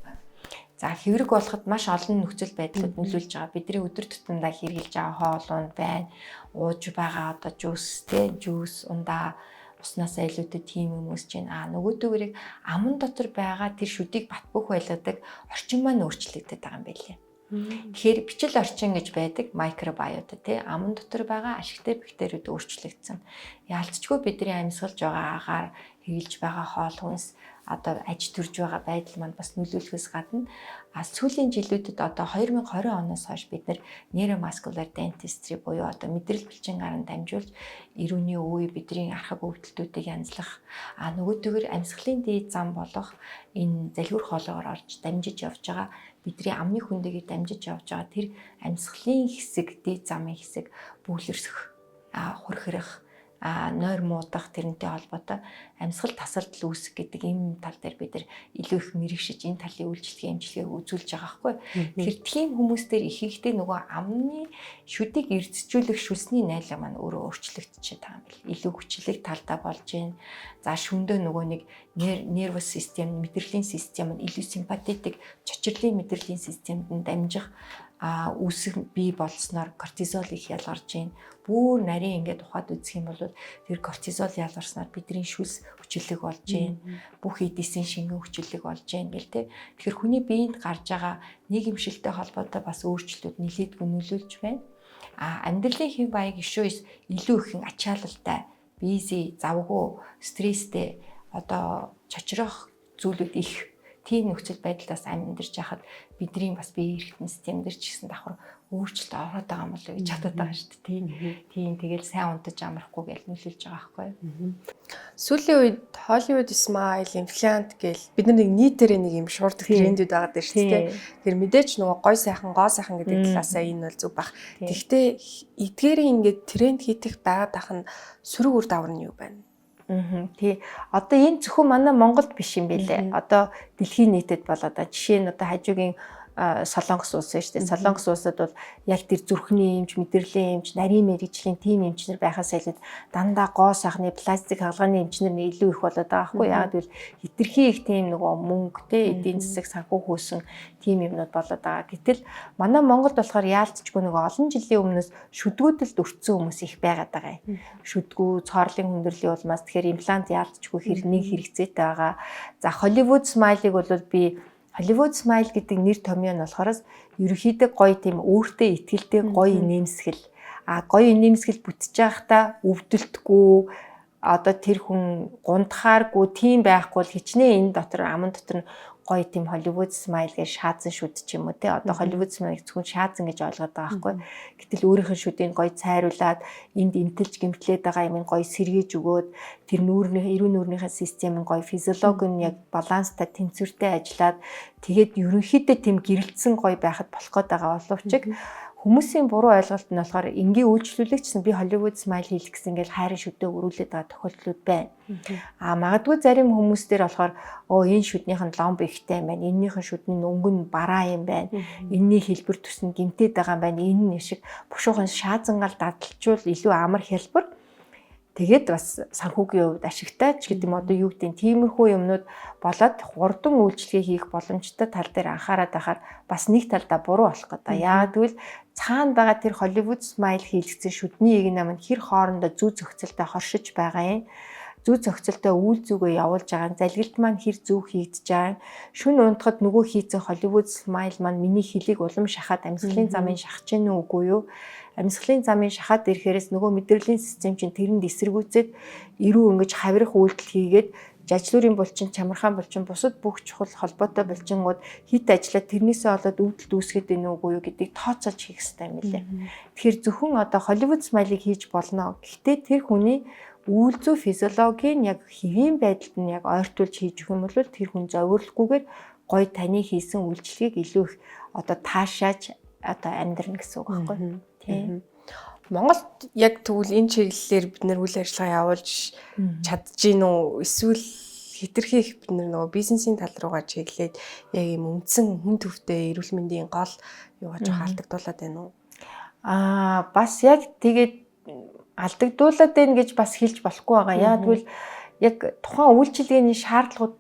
За хэврэг болоход маш олон нөхцөл байдлууд нөлөөлж байгаа. Бидний өдөр тутамдаа хэрэглэж байгаа хоолунд байна. Ууж байгаа одоо жуус, ундаа уснасаа илүүтэй тийм хүмүүс чинь нөгөөдөгөрийг аман дотор байгаа тэр шүдийг бат бөх байлгадаг орчин маань өөрчлөгдөж байгаа юм байлээ. Тэгэхээр бичил орчин гэж байдаг микробиота тий аман дотор байгаа ашигтай бактериуд өөрчлөгдсөн. Яалтчгүй бидний амьсгалж байгаа агаар хэрэглэж байгаа хоол хүнс одоо аж төрж байгаа байдал маань бас нөлөөлөхөөс гадна сүүлийн жилүүдэд одоо 2020 оноос хойш бид нейромаскулар dentistry буюу одоо мэдрэл булчин гаранд дамжуулж эрүүний үе бидний архаг өвдөлтүүдийг янзлах нөгөөдөгөр амьсгалын дээд зам болох энэ залхиур хоолоогоор орж дамжиж явж байгаа бидний амны хүндэгийг дамжиж явж байгаа тэр амьсгалын хэсэг дээд замын хэсэг бүглэрсэх хурхирах нойр муудах тэрнтэй холбоотой амьсгал тасардал үүсэх гэдэг энэ тал дээр бид нар илүү их мэрэгшиж энэ талын үйлчлэгээ үзүүлж байгаа байхгүй. Тэгэхээр тийм хүмүүстээр ихэнхдээ нөгөө амны шүдийг эрдэжүүлэх шүлсний найлга маань өөрөө өөрчлөгдөж байгаа юм бэл. Илүү хүчлэг талдаа болж байна. За шүндөө нөгөө нэг нервус систем, мэдрэлийн систем нь илүү симпатетик, чочирлын мэдрэлийн системд нь дамжих үүсэх бий болсноор кортизол их ялгарч байна. Бүр нарийн ингээд ухаад үзэх юм бол тэр кортизол ялгарснаар бидний шүлс хүчлэг болж байна. Бүх эдисийн шингэн хүчлэг болж байна гэл тэ. Тэгэхээр хүний биед гарч байгаа нийгэмшилтэй холбоотой бас өөрчлөлтүүд нэлээдгүй нөлөөлж байна. Амьдралын хэв маяг ишүүс илүү их ачаалалтай, бизи, завгүй, стресстэй одоо чочрох зүйлүүд их тийм нөхцөл байдлаас амьдарч яхад бидний бас бие эрхтэн систем дээр ч гэсэн давхар өөрчлөлт ороод байгаа юм болоо гэж бодод байгаа шүү дээ. Тийм тэгэл сайн унтаж амрахгүй гэж нөлөөлж байгаа байхгүй юу. Сүүлийн үед Hollywood Smile, implant гэл бид нар нэг нийтээр нэг юм шуурдаг трендүүд байгаа дээр шүү дээ. Тэр мэдээч нөгөө гой сайхан, гоо сайхан гэдэг талаасаа энэ бол зүг бах. Тэгвэл эдгээрийн ингээд тренд хийх байгаад ах нь сөрөг үр дагавар нь юу байна? Тий. Одоо энэ зөвхөн манай Монголд биш юм байлээ. Одоо дэлхийн нийтэд бол одоо жишээ нь одоо хажуугийн Солонгос улс шүү дээ. Солонгос улсад бол яг тэр зүрхний эмч, мэдрэлийн эмч, нарийн мэрэгжлийн тим эмчнэр байхаас илүү дандаа гоо сайхны пластик хаалганы эмчнэр нь илүү их болоод байгаа байхгүй. Яагаад гэвэл хитрхи их тийм нөгөө мөнгө те эдийн засаг санхүү хөөсөн тим юмнууд болоод байгаа. Гэтэл манай Монголд болохоор яалтчгүй нөгөө олон жилийн өмнөөс шүдгүүдэлд өртсөн хүмүүс их байгаад байгаа юм. Шүдгүү, цоорлын хүндрлийн улмаас тэгэхээр имплант яалтчгүй хэрэгцээтэй байгаа. За Hollywood Smile-ыг бол би Hollywood Smile гэдэг нэр томьёо нь болохоос ерөнхийдөө гоё тийм өөртөө ихтэй гоё нэмсгэл. Гоё нэмсгэл бүтэж байхдаа өвдөлтгүй одоо тэр хүн гундахааргүй тийм байхгүй л хичнээн энэ дотор аман дотор нь гоё тийм Hollywood Smile гэж шаазан шүд ч юм уу те одоо Hollywood Smile зөвхөн шаазан гэж ойлгоод байгаа байхгүй. Гэтэл өөрийнх нь шүдийг гоё цайруулад энд имтэлж гэмтлээд байгаа юм гоё сэргээж өгөөд тэр эрүүн нүрийнхээ систем нь гоё физиологи нь яг баланстай тэнцвэртэй ажиллаад тэгээд ерөнхийдөө тийм гэрэлтсэн гоё байхад болох гээд байгаа боловч хүмүүсийн буруу ойлголт нь болохоор энгийн үйлчлүүлэгчсэн би Hollywood Smile хийх гэсэн ингээл хайрын шүдээ өрүүлээд байгаа тохиолдлууд байна. Магадгүй зарим хүмүүс дээр болохоор энэ шүднийх нь ломб ихтэй юм байна. Эннийхэн шүдний өнгө нь бараа юм байна. Энэний хэлбэр төс нь гэмтээд байгаа юм байна. Энэ нь шиг бушуухан шаазангаал дадалжуул илүү амар хэлбэр. Тэгээд бас санхүүгийн хувьд ашигтай ч гэдэг юм одоо юу гэдэг тиймэрхүү юмнууд болоод хурдан үйлчлэгээ хийх боломжтой тал дээр анхаарат байхаар бас нэг талдаа буруу болох гэдэг. Яагаад гэвэл цаана байгаа тэр Hollywood Smile хийлгэсэн шүдний ийг нам нь хэр хоорондоо зүй зохицолтой хоршиж байгаа юм. Зүй зохицолтой үйл зүгээ явуулж байгаа. Залгилт маань хэр зөв хийгдэж байгаа. Шүн унтахад нөгөө хийцэн Hollywood Smile маань миний хөлийг улам шахаад амьсгалын замын шахаж гэнэ үгүй юу? Амьсгалын замын шахаад ирэхээрээс нөгөө мэдрэлийн систем чинь тэрэнд эсэргүүцээд эрүү ингэж хавирах үйлдэл хийгээд жажлуурын булчин, чамархан булчин, бусад бүх чухал холбоотой булчингууд хит ажиллаад тэрнээсээ болоод өвдөлт үүсгээд байна уугүй юу гэдгийг тооцоолж хийх хэрэгтэй юм лээ. Тэгэхээр зөвхөн одоо Hollywood Smile-ыг хийж болно. Гэхдээ тэр хүний үйл зүй физиологийн яг хэвийн байдалд нь яг ойртуулж хийж өгөх юм бол тэр хүн зовирлохгүйгээр гоё таны хийсэн үйлчлэгийг илүү их одоо таашааж одоо амьдрна гэсэн үг байхгүй. Тийм. Монголд яг тэгвэл энэ чиглэлээр бид нэр үйл ажиллагаа явуулж чадчихэв үү? Эсвэл хэтэрхий их бид нөгөө бизнесийн тал руугаа чиглээд яг юм үндсэн хүн төвтэй эрүүл мэндийн гол юугаа жоох алдагдуулаад байна уу? Бас яг тэгээд алдагдуулаад байна гэж бас хэлж болохгүй байгаа. Яа тэгвэл яг тухайн үйлчилгээний шаардлагууд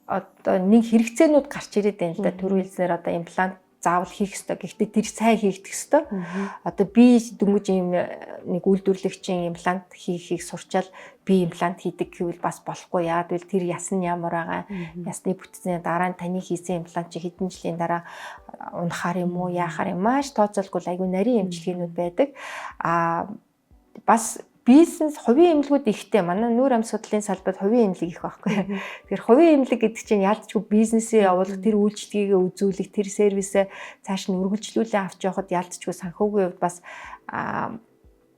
одоо нэг хэрэгцээнүүд гарч ирээд байна л да. Түрүү хэлснээр одоо имплант заавал хийх ёстой. Гэхдээ тэр сайн хийгдэх ёстой. Одоо би дөнгөж ийм нэг үйлдвэрлэгчийн имплант хийхийг сурчаал би имплант хийдэг гэвэл бас болохгүй. Яагаад гэвэл тэр яс нь ямар байгаа. Ясны бүтцийн дараа нь таны хийсэн имплант чи хэдэн жилийн дараа унахаар юм уу, яахаар юм маш тооцоолгүй айгүй нарийн эмчилгээнүүд байдаг. Бас бизнес хувийн эмнэлгүүд ихтэй. Манай нүүр ам судлалын салбарт хувийн эмнэлэг их байхгүй. Тэгэхээр хувийн эмнэлэг гэдэг чинь ялцчгүй бизнесээ явуулах, тэр үйлчлэгийг үзүүлэх, тэр сервисээ цааш нь үргэлжлүүлээ авч явахад ялцчгүй санхүүгийн хувьд бас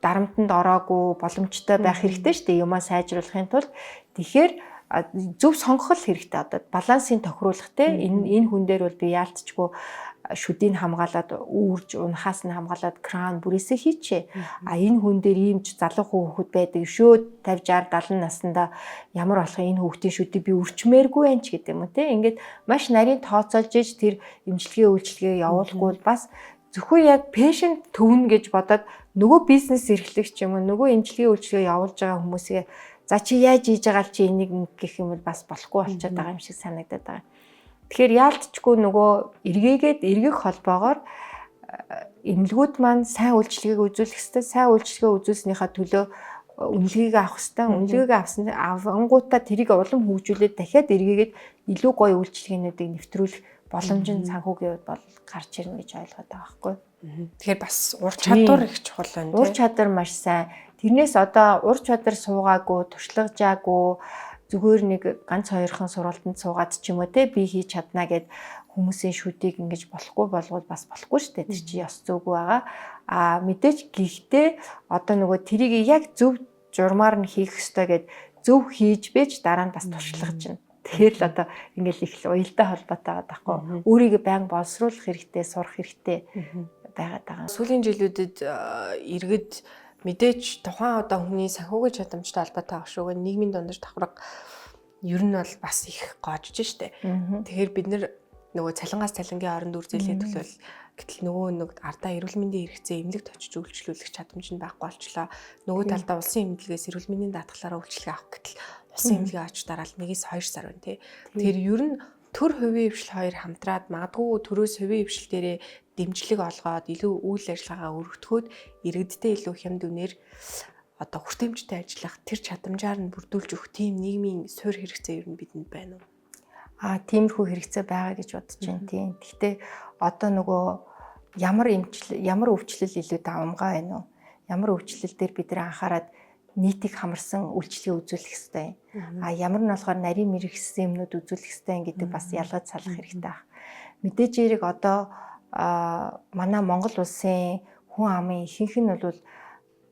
дарамтанд ороогүй боломжтой байх хэрэгтэй шүү дээ. Юмаа сайжруулахын тулд. Тэгэхээр зөв сонгох хэрэгтэй. Одоо балансыг тохируулах те энэ хүн дээр бол би ялцчгүй шүдийг хамгаалаад үүрж унахаас нь хамгаалаад кран бүрээсээ хийчээ. Энэ хүн дээр ийм ч залуу хүүхэд байдаг шүү 50 60 70 наснда ямар болох энэ хүүхдийн шүдийг би үрчмээргүй байх ч гэдэг юм уу те. Ингээд маш нарийн тооцоолж иж тэр эмчилгээ явуулахгүй бас зөвхөн яг пэшент төвнө гэж бодоод нөгөө бизнес эрхлэгч юм уу нөгөө эмчилгээ үйлчилгээ явуулж байгаа хүмүүсээ за чи яаж хийж байгаа л чи энийг гэх юм бол бас болохгүй болчиход байгаа юм шиг санагдаад байгаа. Тэгэхээр яалтчгүй нөгөө эргэх холбоогоор эмнэлгүүд маань сайн үйлчилгээг үзүүлэх ёстой. Сайн үйлчилгээ үзүүлснийхаа төлөө үнэлгээг авах ёстой. Үнэлгээг авангуудаа тэрийг улам хөгжүүлээд дахиад эргээгээд илүү гоё үйлчилгээнүүдийг нэвтрүүлэх боломж нь санхүүгийн хувьд бол гарч ирнэ гэж ойлгоод байгаа байхгүй. Тэгэхээр бас ур чадвар их чухал байна тийм. Ур чадвар маш сайн. Тэрнээс одоо ур чадвар суугаагүй, туршлагажаагүй зүгээр нэг ганц хоёрхан сургалтанд суугаад ч юм уу те би хийж чадна гэд хүмүүсийн шүдийг ингэж болохгүй болгоод бас болохгүй шүү дээ. Тэр чинь ёс зүйгүй байгаа. Мэдээж гэхдээ одоо нөгөө тэрийг яг зөв журмаар нь хийх ёстой гэд зөв хийж бэж дараа нь бас туршлагаж байна. Тэгэхээр л одоо ингээл их уялдаа холбоотой байгаа байхгүй. Өөрийгөө байнга боловсруулах хэрэгтэй, сурах хэрэгтэй байгаад байгаа. Сүүлийн жилүүдэд иргэд мэдээж тухайн одоо хүний санхүүгийн чадамжтай холбоотой байгаа шүү. Нийгмийн дундаж давхраг ер нь бол бас их гоожж штэ. Тэгэхээр бид нөгөө цалингаас цалингийн оронд үрзэлээ төлөөл гэтэл нөгөө нэг ардаа эрүүл мэндийн хэрэгцээ эмнэлэгт очиж үйлчлүүлэх чадамж нь байхгүй болчлоо. Нөгөө талдаа улсын эмнэлгээс эрүүл мэндийн даатгалаараа үйлчлэгээ авах гэтэл улсын эмнэлгээ очиж дараал 1-2 сар байна тий. Тэгэхээр ер нь төр хувийн хвшил хоёр хамтраад магадгүй төрөөс хувийн хвшил дээрээ дэмжлэг олгоод илүү үйл ажиллагаагаа өргөтгөхөд иргэдтэй илүү хямд үнээр одоо хүртээмжтэй ажиллах тэр чадамжаар нь бүрдүүлж өгөх тийм нийгмийн суурь хэрэгцээ ер нь бидэнд байна уу? Тиймэрхүү хэрэгцээ байгаа гэж бодож байна тийм. Гэхдээ одоо нөгөө ямар өвчлөл илүү давамгай байна уу? Ямар өвчлөл дээр бид нэр анхаарад нийтийг хамарсан үйлчлэгээ үзүүлэх ёстой. Ямар нь болохоор нарийн мэрэгсэн юмнууд үзүүлэх ёстой гэдэг бас ялгаж салах хэрэгтэй байна. Мэдээж эрэг одоо манай Монгол улсын хүн амын ихэнх нь бол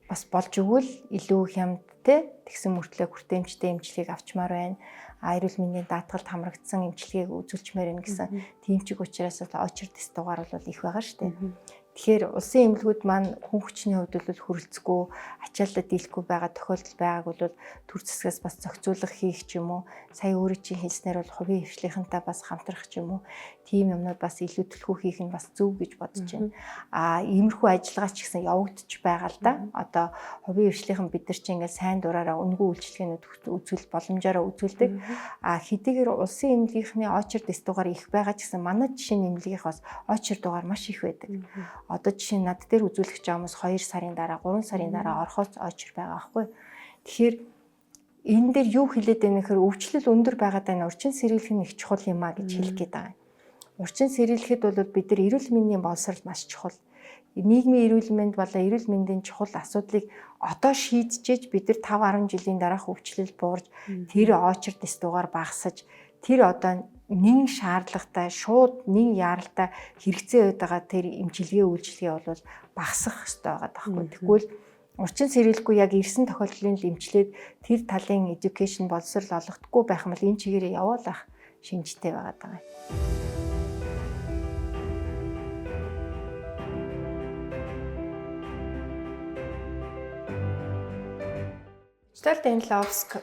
бас болж өгвөл илүү хямдтай тэгсэн мөртлөө хүртээмжтэй эмчилгээг авчмаар байна. Эрүүл мэндийн даатгалд хамрагдсан эмчилгээг үзүүлчмээр байна гэсэн тийм чиг учраас очир дэс дугаар бол их байгаа шүү дээ. Тэгэхээр улсын эмнэлгүүд маань хүн хүчний хувьд бол хөрөлцөхгүй, ачааллаа дийлэхгүй байгаа тохиолдол байгааг бол төр засгаас бас зохицуулах хийх ч юм уу. Сая өөрөө чи хэлснээр бол хувийн хвшлийнхэнтэй бас хамтрах ч юм уу. Тийм юмнууд бас илүү төлхөө хийх нь бас зөв гэж бодож байна. Иймэрхүү ажиллагаа ч гэсэн явагдаж байгаа л да. Одоо хувийн хвшлийнхэн бид нар чи ингээд сайн дураараа үнгүй үйлчлэгээнүүд үзүүл боломжоор үзүүлдэг. Хэдийгээр улсын эмнэлгийнхний очир дэс дугаар их байгаа ч гэсэн манай жишээний эмнэлгийнх бас очир дугаар маш их байдаг. Одоо жишээ нь над дээр үзүүлэх жаамаас 2 сарын дараа 3 сарын дараа орхоц очир байгаа аахгүй. Тэгэхээр энэ дээр юу хэлээд байна гэхээр өвчлөл өндөр байгаад байна. Урчин сэргийлэх нь их чухал юм а гэж хэлэх гээд байгаа. Урчин сэргийлэхэд бол бид нар эрүүл мэндийн боловсрол маш чухал. Нийгмийн эрүүл мэнд болон эрүүл мэндийн чухал асуудлыг одоо шийдчихэж бид нар 5-10 жилийн дараах өвчлөл буурж тэр очир дэс дугаар багасаж тэр одоо нэг шаардлагатай шууд нэг яаралтай хэрэгцээ байдаг тэр эмчилгээ үйлчилгээ бол багасах хэрэгтэй байгаа байхгүй. Тэгвэл урчин сэргийлэхгүй яг ирсэн тохиолдлын эмчлээд тэр талын education боловсрол олгохгүй байх юм бол энэ чигээрээ явуулах шинжтэй байгаа. Digital Danilowsk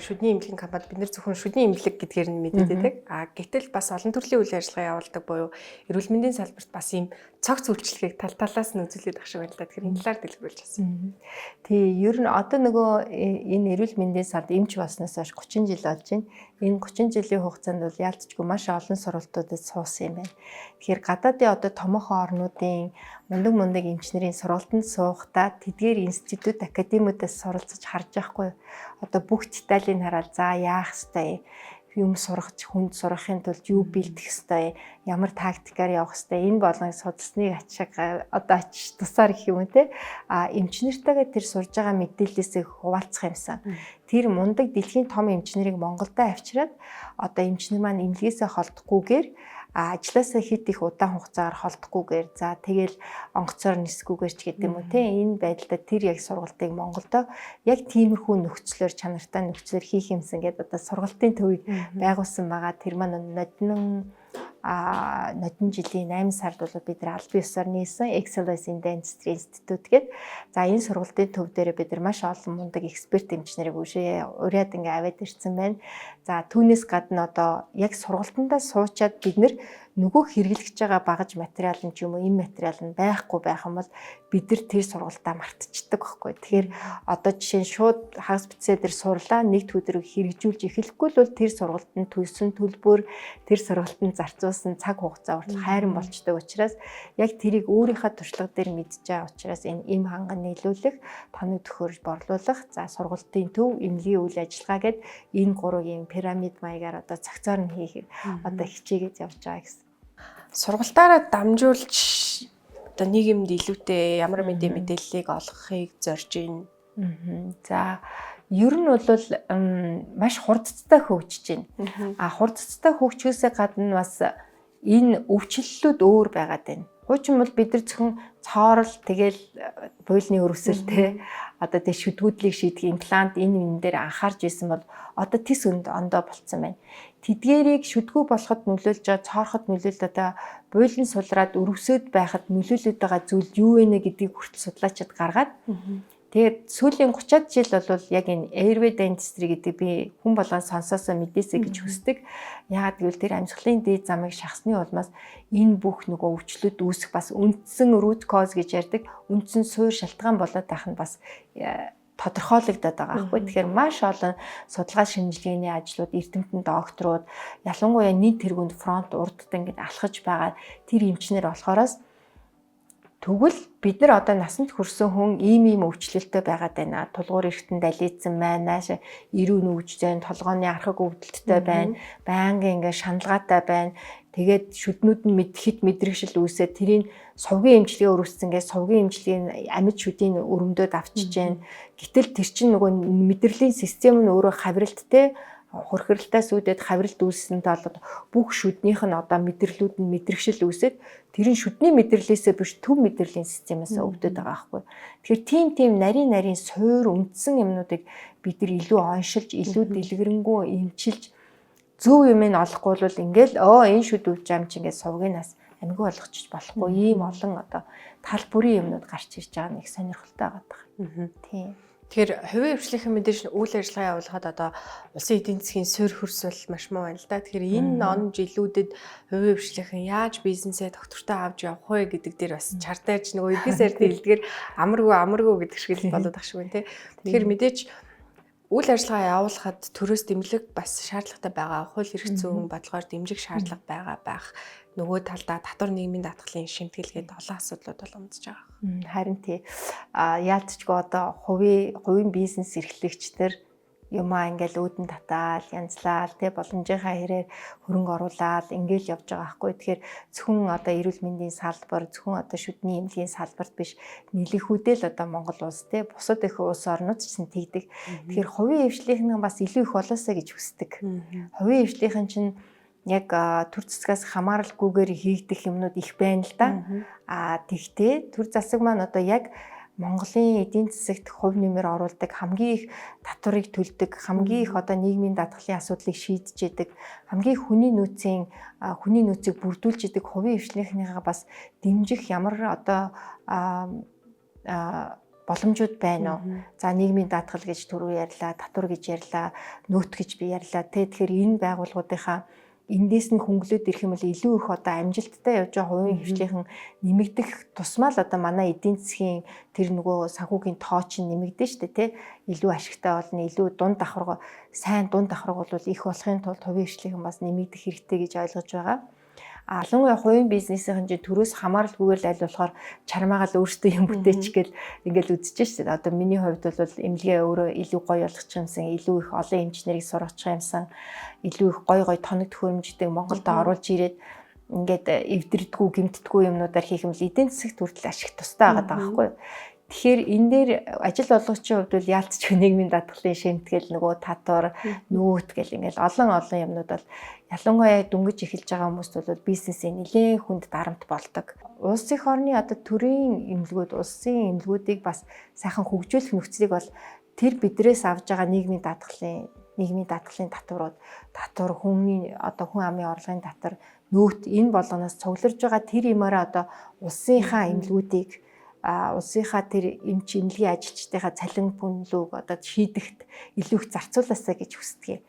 шүдний эмнэлгийн компанид бид нэр зөвхөн шүдний эмнэлэг гэдгээр нь мэддэг. Гэтэл бас олон төрлийн үйл ажиллагаа явуулдаг буюу эрүүл мэндийн салбарт бас ийм цогц үйлчлэгийг тал талаас нь үзүүлээд ах шиг байна л да. Тэгэхээр энэ талаар дэлгэрүүлж байна. Тий, ер нь одоо нөгөө энэ эрүүл мэндийн салбарт эмч болсноос хойш 30 жил болж байна. Энэ 30 жилийн хугацаанд бол яалтчгүй маш олон сургалтуудад суусан юм байна. Тэгэхээр гадаадын одоо томоохон орнуудын мундаг эмчнэрийн сургалтанд суухдаа тэдгээр институт академиудаас суралцаж харж байхгүй. Одоо бүх деталийг хараад за яах ёстой юм сурах, хүнд сурахын тулд юу бэлдэх ёстой, ямар тактикаар явах ёстой, энэ болгоныг судалсныг ачааг одоо ач тусаар гэх юм те. Эмчнэртэйгээ тэр сурж байгаа мэдээллээсээ хуваалцах юмсан. Тэр мундаг дэлхийн том эмчнэрийг Монголдо авчираад одоо эмчнэр маань эмнэлгээсээ холдохгүйгээр ажлаасаа хит их удаан хугацаагаар холдохгүйгээр за тэгэл онгоцоор нисгүйгээр ч гэдэг юм уу те. Энэ байдлаа тэр яг сургалтыг Монголдо яг тиймэрхүү нөхцлөөр чанартай нөхцлөөр хийх юмсан гэдэг одоо сургалтын төвийг байгуулсан байгаа. Тэр маань нодон жилийн 8 сард бол бид нар аль биесээр нээсэн Excellence in Dentistry Institute гэдэг. За энэ сургалтын төв дээр бид нар маш олон мундаг эксперт эмчнэрийг ураад ингээ аваад ирсэн байна. За түүнээс гадна одоо яг сургалтандаа суучаад бид нар нөгөө хэрэглэж байгаа багаж материал нь ч юм уу энэ материал нь байхгүй байх юм бол бид нар тэр сургалтаа мартчихдаг байхгүй. Тэгэхээр одоо жишээ нь шууд хагас битсээ дээр сурлаа нэгд өдрөг хэрэгжүүлж эхлэхгүй л бол тэр сургалтанд төлсөн төлбөр тэр сургалтанд зарцуулсан цаг хугацаа урт хайран болчдөг учраас яг тэрийг өөрийнхөө туршлага дээр мэдж байгаа учраас энэ эм ханган нийлүүлэх, тоног төхөөрж борлуулах, за сургалтын төв, эмнэлгийн үйл ажиллагаа гэд энэ гурвын пирамид маягаар одоо цогцоор нь хийхийг одоо хичээгээд явж байгаа гэсэн. Сургалтаараа дамжуулж одоо нийгэмд илүүтэй ямар мэдээллийг олгохыг зорж байна. За ер нь бол маш хурдцтай хөгжиж байна. Хурдцтай хөгжихөөсөө гадна бас энэ өвчлөлүүд өөр байгаад байна. Хуучин бол бид нар зөвхөн цоорол тэгэл буйлны өрөвсөлтэй одоо тэг шүдгүүдлийг шийдэх имплант энэ дээр анхаарч исэн бол одоо тис ондоо болцсон байна. Тэдгээрийг шүдгүү болоход нөлөөлж байгаа цоороход нөлөөлж одоо буйлын сулраад өрөвсөд байхад нөлөөлөд байгаа зүйл юу вэ гэдгийг хүртэл судлаачид гаргаад тэгээд сүүлийн 30-аад жил бол яг энэ airway dentistry гэдэг би хүн болгон сонсоосоо мэдээсэй гэж хүсдэг. Яагаад гэвэл тэр амьсгалын дээд замыг шахсны улмаас энэ бүх нөгөө өвчлөлт үүсэх бас үндсэн root cause гэж ярьдаг. Үндсэн суур шалтгаан болоод байх нь бас тодорхойлогдоод байгаа байхгүй. Тэгэхээр маш олон судалгаа шинжилгээний ажлууд, эрдэмтэн докторууд ялангуяа нийт тэргуунд фронт урдд ингээд алхаж байгаа тэр эмчнэр болохоороос тэгвэл бид нар одоо насанд хүрсэн хүн ийм өвчлөлтөй байгаад байна. Тулгуур эргэтэн далийдсан байна. Ирүү нүгж зэн толгооны архаг өвдөлттэй байна. Байнгын ингээ шаналгаатай байна. Тэгээд шүднүүд нь хит мэдрэгшил үүсээ тэрийн сувгийн эмчилгээ өрөвсцэнгээ сувгийн эмчилгээ амьд шүдийн өрөмдөөд авчиж जैन. Гэтэл тэр чинь нөгөө мэдрэлийн систем нь өөрөө хавралттай хурхиралтай сүдэд хавралт үүссэнтэй болоод бүх шүднийх нь одоо мэдрэлүүд нь мэдрэгшил үүсээд тэрийн шүдний мэдрэлээсээ биш төв мэдрэлийн системээс өвдөд байгаа байхгүй. Тэгэхээр тийм нарийн суур үндсэн юмнуудыг бид нар илүү оншилж, илүү дэлгэрэнгүй эмчилж зөв юм ин олохгүй бол ингээл энэ шүд өвж байгаа юм чи ингээд сувгийнаас амьгүй болгочих болохгүй ийм олон одоо тал бүрийн юмнууд гарч ирж байгаа нэг сонирхолтой байгаа. Тийм. Тэгэхээр хувийн хвшлийн мэдээж үйл ажиллагаа явуулахад одоо улсын эдийн засгийн суурь хөрс бол маш муу байна л да. Тэгэхээр энэ он жилүүдэд хувийн хвшлийн яаж бизнесээ доктортой авч явах вэ гэдэг дээр бас чартайж нөгөө эдгээр сард хэлдгээр амаргүй гэдэг шиг л болоод ах шиг байна тий. Тэгэхээр мэдээж үйл ажиллагаа явуулахад төрөөс дэмжлэг бас шаардлагатай байгаа. Хууль эрх зүйн бодлогоор дэмжих шаардлага байх. Нөгөө талдаа татвар нийгмийн даатгалын шимтгэлгээд олон асуудлууд боломжж байгаа. Харин тий. Яалтчгүй одоо хувийн бизнес эрхлэгчдэр юмаа ингээл үүдэн татаал, янзлал тий боломжийнхаа хэрээр хөрөнгө оруулаад ингээл явж байгаа байхгүй. Тэгэхээр зөвхөн одоо эрүүл мэндийн салбар, зөвхөн одоо шүдний эмнэлгийн салбарт биш нийлэхүүдээ л одоо Монгол улс тий бусад их улс орнууд ч гэсэн тэгдэг. Тэгэхээр хувийн хвшлийнхэн бас илүү их болоосаа гэж хүсдэг. Хувийн хвшлийнхэн чинь яг төр засгаас хамааралгүйгээр хийгдэх юмнууд их байна л да. Тэгтээ төр засаг маань одоо яг Монголын эдийн засагт хувь нэмэр оруулдаг, хамгийн их татварыг төлдөг, хамгийн их одоо нийгмийн даатгалын асуудлыг шийдэж яадаг, хамгийн хүний нөөцийг бүрдүүлж яадаг хувийн хвшлийнхнийгаа бас дэмжих ямар одоо боломжууд байна уу? За нийгмийн даатгал гэж түрүү ярьлаа, татвар гэж ярьлаа, нөөт гэж би ярьлаа. Тэгэхээр энэ байгууллагуудынхаа эндээс нь хөнгөлөд ирэх юм бол илүү их одоо амжилттай явж байгаа хувийн хвшлийнхэн нэмэгдэх тусмаа л одоо манай эдийн засгийн тэр нөгөө санхүүгийн тоо чинь нэмэгдэн штэ тий. Илүү ашигтай болно, илүү дунд давхарга, сайн дунд давхарга бол их болохын тулд хувийн хвшлийнхэн бас нэмэгдэх хэрэгтэй гэж ойлгож байгаа. Ялангуяа хувийн бизнесийн хэмжээ төрөөс хамааралгүйгээр л аль болохоор чармаагаа л өөртөө юм бүтээч гэл ингээл үзэж штэ. Одоо миний хувьд бол эмнэлгээ өөрөө илүү гоё болгочих юмсан, илүү их олон инженерийг сургачих юмсан, илүү их гоё тоног төхөөрөмжтэй Монголд оруулж ирээд ингээд эвдэрдэггүй, гэмтдэггүй юмнуудаар хийх юм л эдийн засагт хүртэл ашиг тустай байгаа байхгүй юу? Тэгэхээр энэ дээр ажил олгогчийн хувьд бол яалтч нийгмийн даатгалын шимтгэл нөгөө татвар, нөөт гэл ингээл олон юмнууд бол ялангуяа дүнгиж эхэлж байгаа хүмүүст бол бизнесийн нэлээд хүнд дарамт болдог. Улс их орны одоо төрийн эмнэлгүүд, улсын эмнэлгүүдийг бас сайхан хөгжүүлэх нөхцөлийг бол тэр бидрээс авж байгаа нийгмийн даатгалын татварууд, татвар хүн амын орлогын татвар, нөөт энэ болгоноос цугларж байгаа тэр юмараа одоо улсынхаа эмнэлгүүдийг улсынхаа тэр эмч эмнэлгийн ажилчдынхаа цалин бүнлүүг одоо шийдэхт илүү их зарцуулаасаа гэж хүсдэг.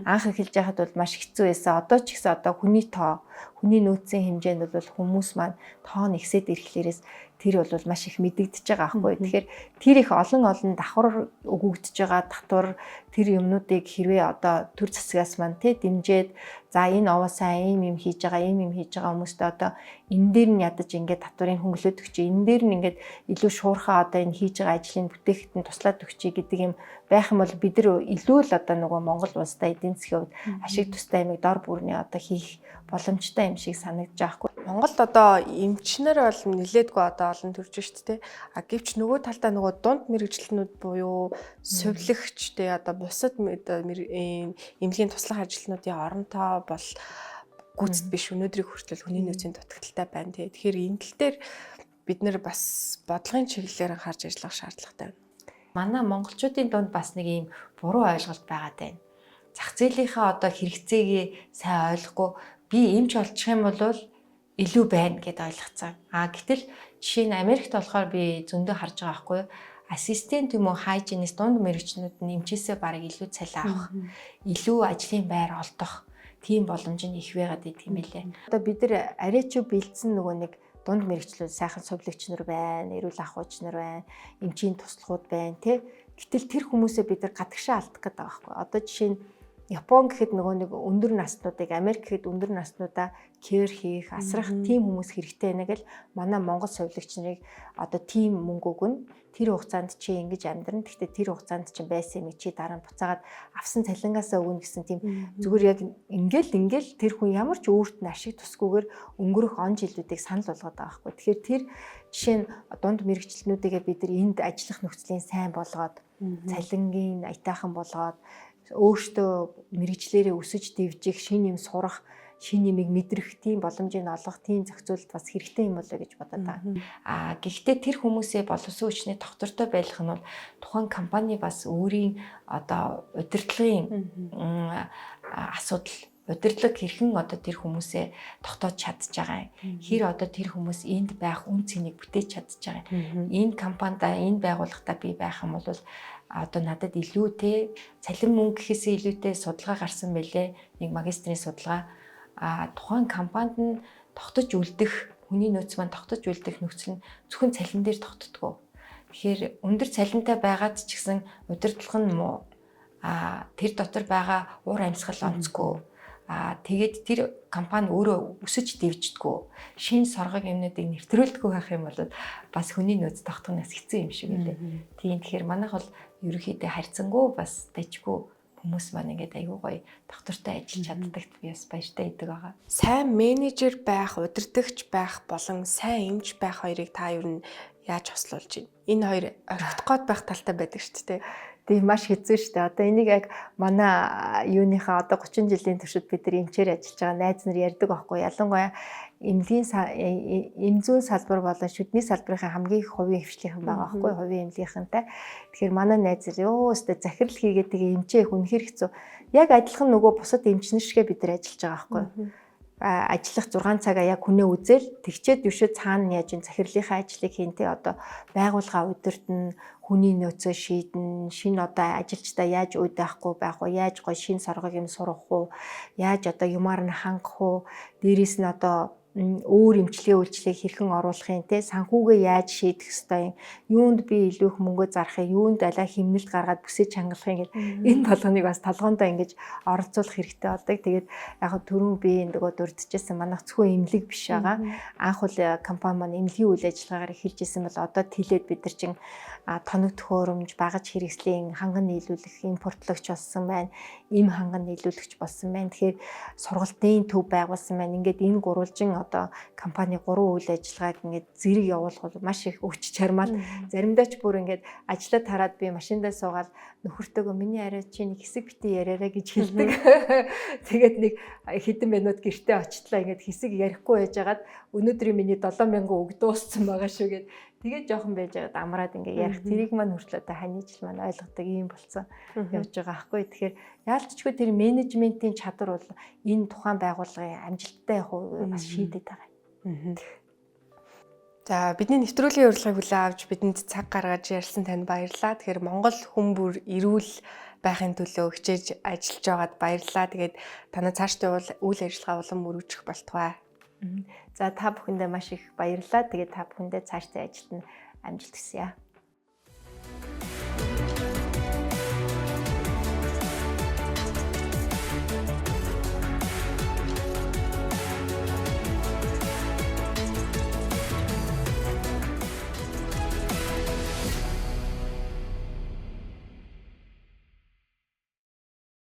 Анх эхэлж байхад бол маш хэцүү байсан. Одоо ч гэсэн одоо хүний нөөцийн хэмжээнд бол хүмүүс маань тоо нэгсээд ирэхлээрээс тэр бол маш их мэдэгдэж байгаа аахгүй. Тэгэхээр тэр их олон давхар өгөгдөж байгаа татвар тэр юмнуудыг хэрвээ одоо төр засгаас маань дэмжиж за энэ овоосаа ийм хийж байгаа хүмүүстээ одоо энэ дээр нь ядаж ингээд татварыг хөнгөлөөд өгч, энэ дээр нь ингээд илүү шуурхаа одоо энэ хийж байгаа ажлыг бүтээхэд нь туслаад өгч гэдэг юм байх юм бол бид нар илүү л одоо нөгөө Монгол улстай эдийн засгийн хувьд ашиг тустай юмыг дор бүрний одоо хийх боломжтой юм шиг санагдаж байгаа хгүй. Монголд одоо эмчнэр бол нилээдгүй одоо олон төрж шүү дээ. Гэвч нөгөө талдаа нөгөө дунд мэрэгчлэнүүд буюу сувилагчтэй одоо бусад эмнэлгийн туслах ажилтнуудын оронтой бол гүйцэд биш, өнөөдрийг хүртэл хүний нөөцийн дутагдaltaй байна тий. Тэгэхээр энэ тал дээр бид нэр бас бодлогын чиглэлээр харж ажиллах шаардлагатай байна. Манай монголчуудын дунд бас нэг ийм буруу ойлголт байгаад байна. Зах зээлийнхаа одоо хэрэгцээгээ сайн ойлгохгүй би эмч олчих юм бол илүү байна гэдээ ойлгоцсон. Гэтэл жишээ нь Америкт болохоор би зөндөө харж байгаа байхгүй юу? Ассистент юм уу хайжинист дунд мэрэгчнүүд нь эмчээсээ бараг илүү цалин авах, илүү ажлын байр олдох тийм боломж нь их байгаад идэг юм билээ. Одоо бид нар арай ч бэлдсэн нөгөө нэг дунд мэрэгчлүүд сайхан сувилагч нар байна, эрүүл ахуйч нар байна, эмчийн туслахууд байна тий. Гэтэл тэр хүмүүсээ бид нар гадагшаа алдах гэдэг байгаа байхгүй. Одоо жишээ нь Япон гэхэд нөгөө нэг өндөр наснуудыг, Америк гэхэд өндөр наснуудаа кэр хийх, асрах тийм хүмүүс хэрэгтэй байна гэл манай Монгол сувилагч нарыг одоо тийм мөнгө өгнө. Тэр хугацаанд чи ингэж амьдран. Гэхдээ тэр хугацаанд чи байсан юм чи дараа нь буцаагаад авсан цалингаасаа өгнө гэсэн тийм зүгээр яг ингээл тэр хүн ямар ч өөрт нь ашиг тусгүйгээр өнгөрөх он жилүүдийг санал болгоод байгаа байхгүй. Тэгэхээр тэр жишээ нь дунд мэрэгчлэнүүдийгээ бид нар энд ажиллах нөхцөлийн сайн болгоод, цалингийн аятайхан болгоод өөртөө мэрэгчлэрээ өсөж дэвжих, шинэ юм сурах, шинэ юмыг мэдрэх тийм боломжийг олгох тийм зохицуулалт бас хэрэгтэй юм болоо гэж бодоод байгаа. Гэхдээ тэр хүмүүсээ боловсон хүчний доктортой байх нь бол тухайн компани бас өөрийн одоо удирдлагын асуудал, удирдлага хэрхэн одоо тэр хүмүүсээ тогтоож чадж байгаа юм. Хэр одоо тэр хүмүүс энд байх үн цэнийг бүтээж чадж байгаа юм. Энэ компанида, энэ байгууллагата би байх юм бол одоо надад илүү цалин мөнгө гэхээсээ илүүтэй судалгаа гарсан байлээ. Нэг магистрийн судалгаа. Тухайн компанид нь тогтож үлдэх, хүний нөөц маань тогтож үлдэх нөхцөл нь зөвхөн цалин дээр тогтдгоо. Тэгэхээр өндөр цалинтай байгаад ч гэсэн удирдлага нь муу. Тэр дотор байгаа уур амьсгал онцгүй. Тэгээд тэр компани өөрөө өсөж дэвждэггүй. Шинэ соргог юмнуудыг нэвтрүүлдэггүй байх юм бол бас хүний нөөц тогтгоноос хэцүү юм шиг үлээ. Тийм тэгэхээр манайх бол ерөөхдөө харьцангуй бас дайггүй хүмүүс маань ингээд айгүй гоё доктортой ажиллаж чаддагт би бас баяртай идэг байгаа. Сайн менежер байх, удирдагч байх болон сайн эмч байх хоёрыг та юу нь яаж хослуулж байна? Энэ хоёр орхих гээд байх талтай байдаг шүү дээ. Тийм маш хэцүү шүү дээ. Одоо энийг яг манай юуныхаа одоо 30 жилийн туршид бид нар эмчээр ажиллаж байгаа найз нар ярьдаг байхгүй. Ялангуяа эмзүүн салбар болон шүдний салбарын хамгийн их хувийн хвшлийнхэн байгаа байхгүй. Хувийн эмнэлгийнхэнтэй. Тэгэхээр манай найз нар өстө захирал хийгээд тэгээ эмчээ үнэхэр хэцүү. Яг адилхан нөгөө бусад эмчнэр шигээ бид нар ажиллаж байгаа байхгүй. ажиллах 6 цагаа яг хүнээ үзэл тэгчээд юушээ цаана яаж ин захирлынхаа ажлыг хийнтэй одоо байгууллага удирдна, хүний нөөцөө шийднэ, шинэ одоо ажилчдаа яаж үйд байхгүй байх вэ, яаж гоё шинэ соргог юм сургах уу, яаж одоо юмар нь хангах уу, дээрээс нь одоо өөр эмчилгээ үйлчлэгийг хэрхэн оруулахын те санхүүгээ яаж шийдэх ёстой юм, юунд би илүү их мөнгө зарахыг, юунд алай хэмнэлт гаргаад бүсэж хангахыг гэдэг энэ болгоныг бас толгоондоо ингэж оролцуулах хэрэгтэй болдог. Тэгээд яг түрүүн би нөгөө дурдчихсан манайх зөвхөн эмнэлэг биш байгаа. Анх бол компани маань эмнэлгийн үйл ажиллагаагаар эхэлж исэн бол одоо тэлээд бид нар чин тоног төхөөрөмж, багаж хэрэгслийн ханган нийлүүлэх импортлогч болсон байна. Им ханган нийлүүлэгч болсон байна. Тэгэхээр сургалтын төв байгуулсан байна. Ингээд энэ гурвалжин одоо компани 3 үйл ажиллагааг ингээд зэрэг явуулах бол маш их өвч чармаал. Заримдаа ч бүр ингээд ажиллаад хараад би машиндаа суугаад нөхөртөөгөө миний арай чи нэг хэсэг битээ яриараа гэж хэлдэг. Тэгээд нэг хэдэн минут гэртээ очихлаа ингээд хэсэг ярихгүй байжгаад өнөөдрийн миний 7000 үг дууссан байгаа шүү гэд. Тэгээд жоохон байж байгаад амраад ингээд ярих тэрийг маань хүртэл одоо ханий жил маань ойлгодог юм болсон явж байгаа аахгүй. Тэгэхээр яалтчгүй тэр менежментийн чадвар бол энэ тухайн байгууллагын амжилттай явах уу бас шийдэт байгаа. За бидний нэвтрүүлгийн урилгыг хүлээн авч бидэнд цаг гаргаж ярьсан танд баярлалаа. Тэгэхээр Монгол хүн бүр эрүүл байхын төлөө хичээж ажиллаж байгаад баярлалаа. Тэгээд танай цаашдаа үйл ажиллагаа улам өргөжих болтугай. За та бүхэндээ маш их баярлалаа. Тэгээд та бүхэндээ цаашдаа ажилд нь амжилт хүсье.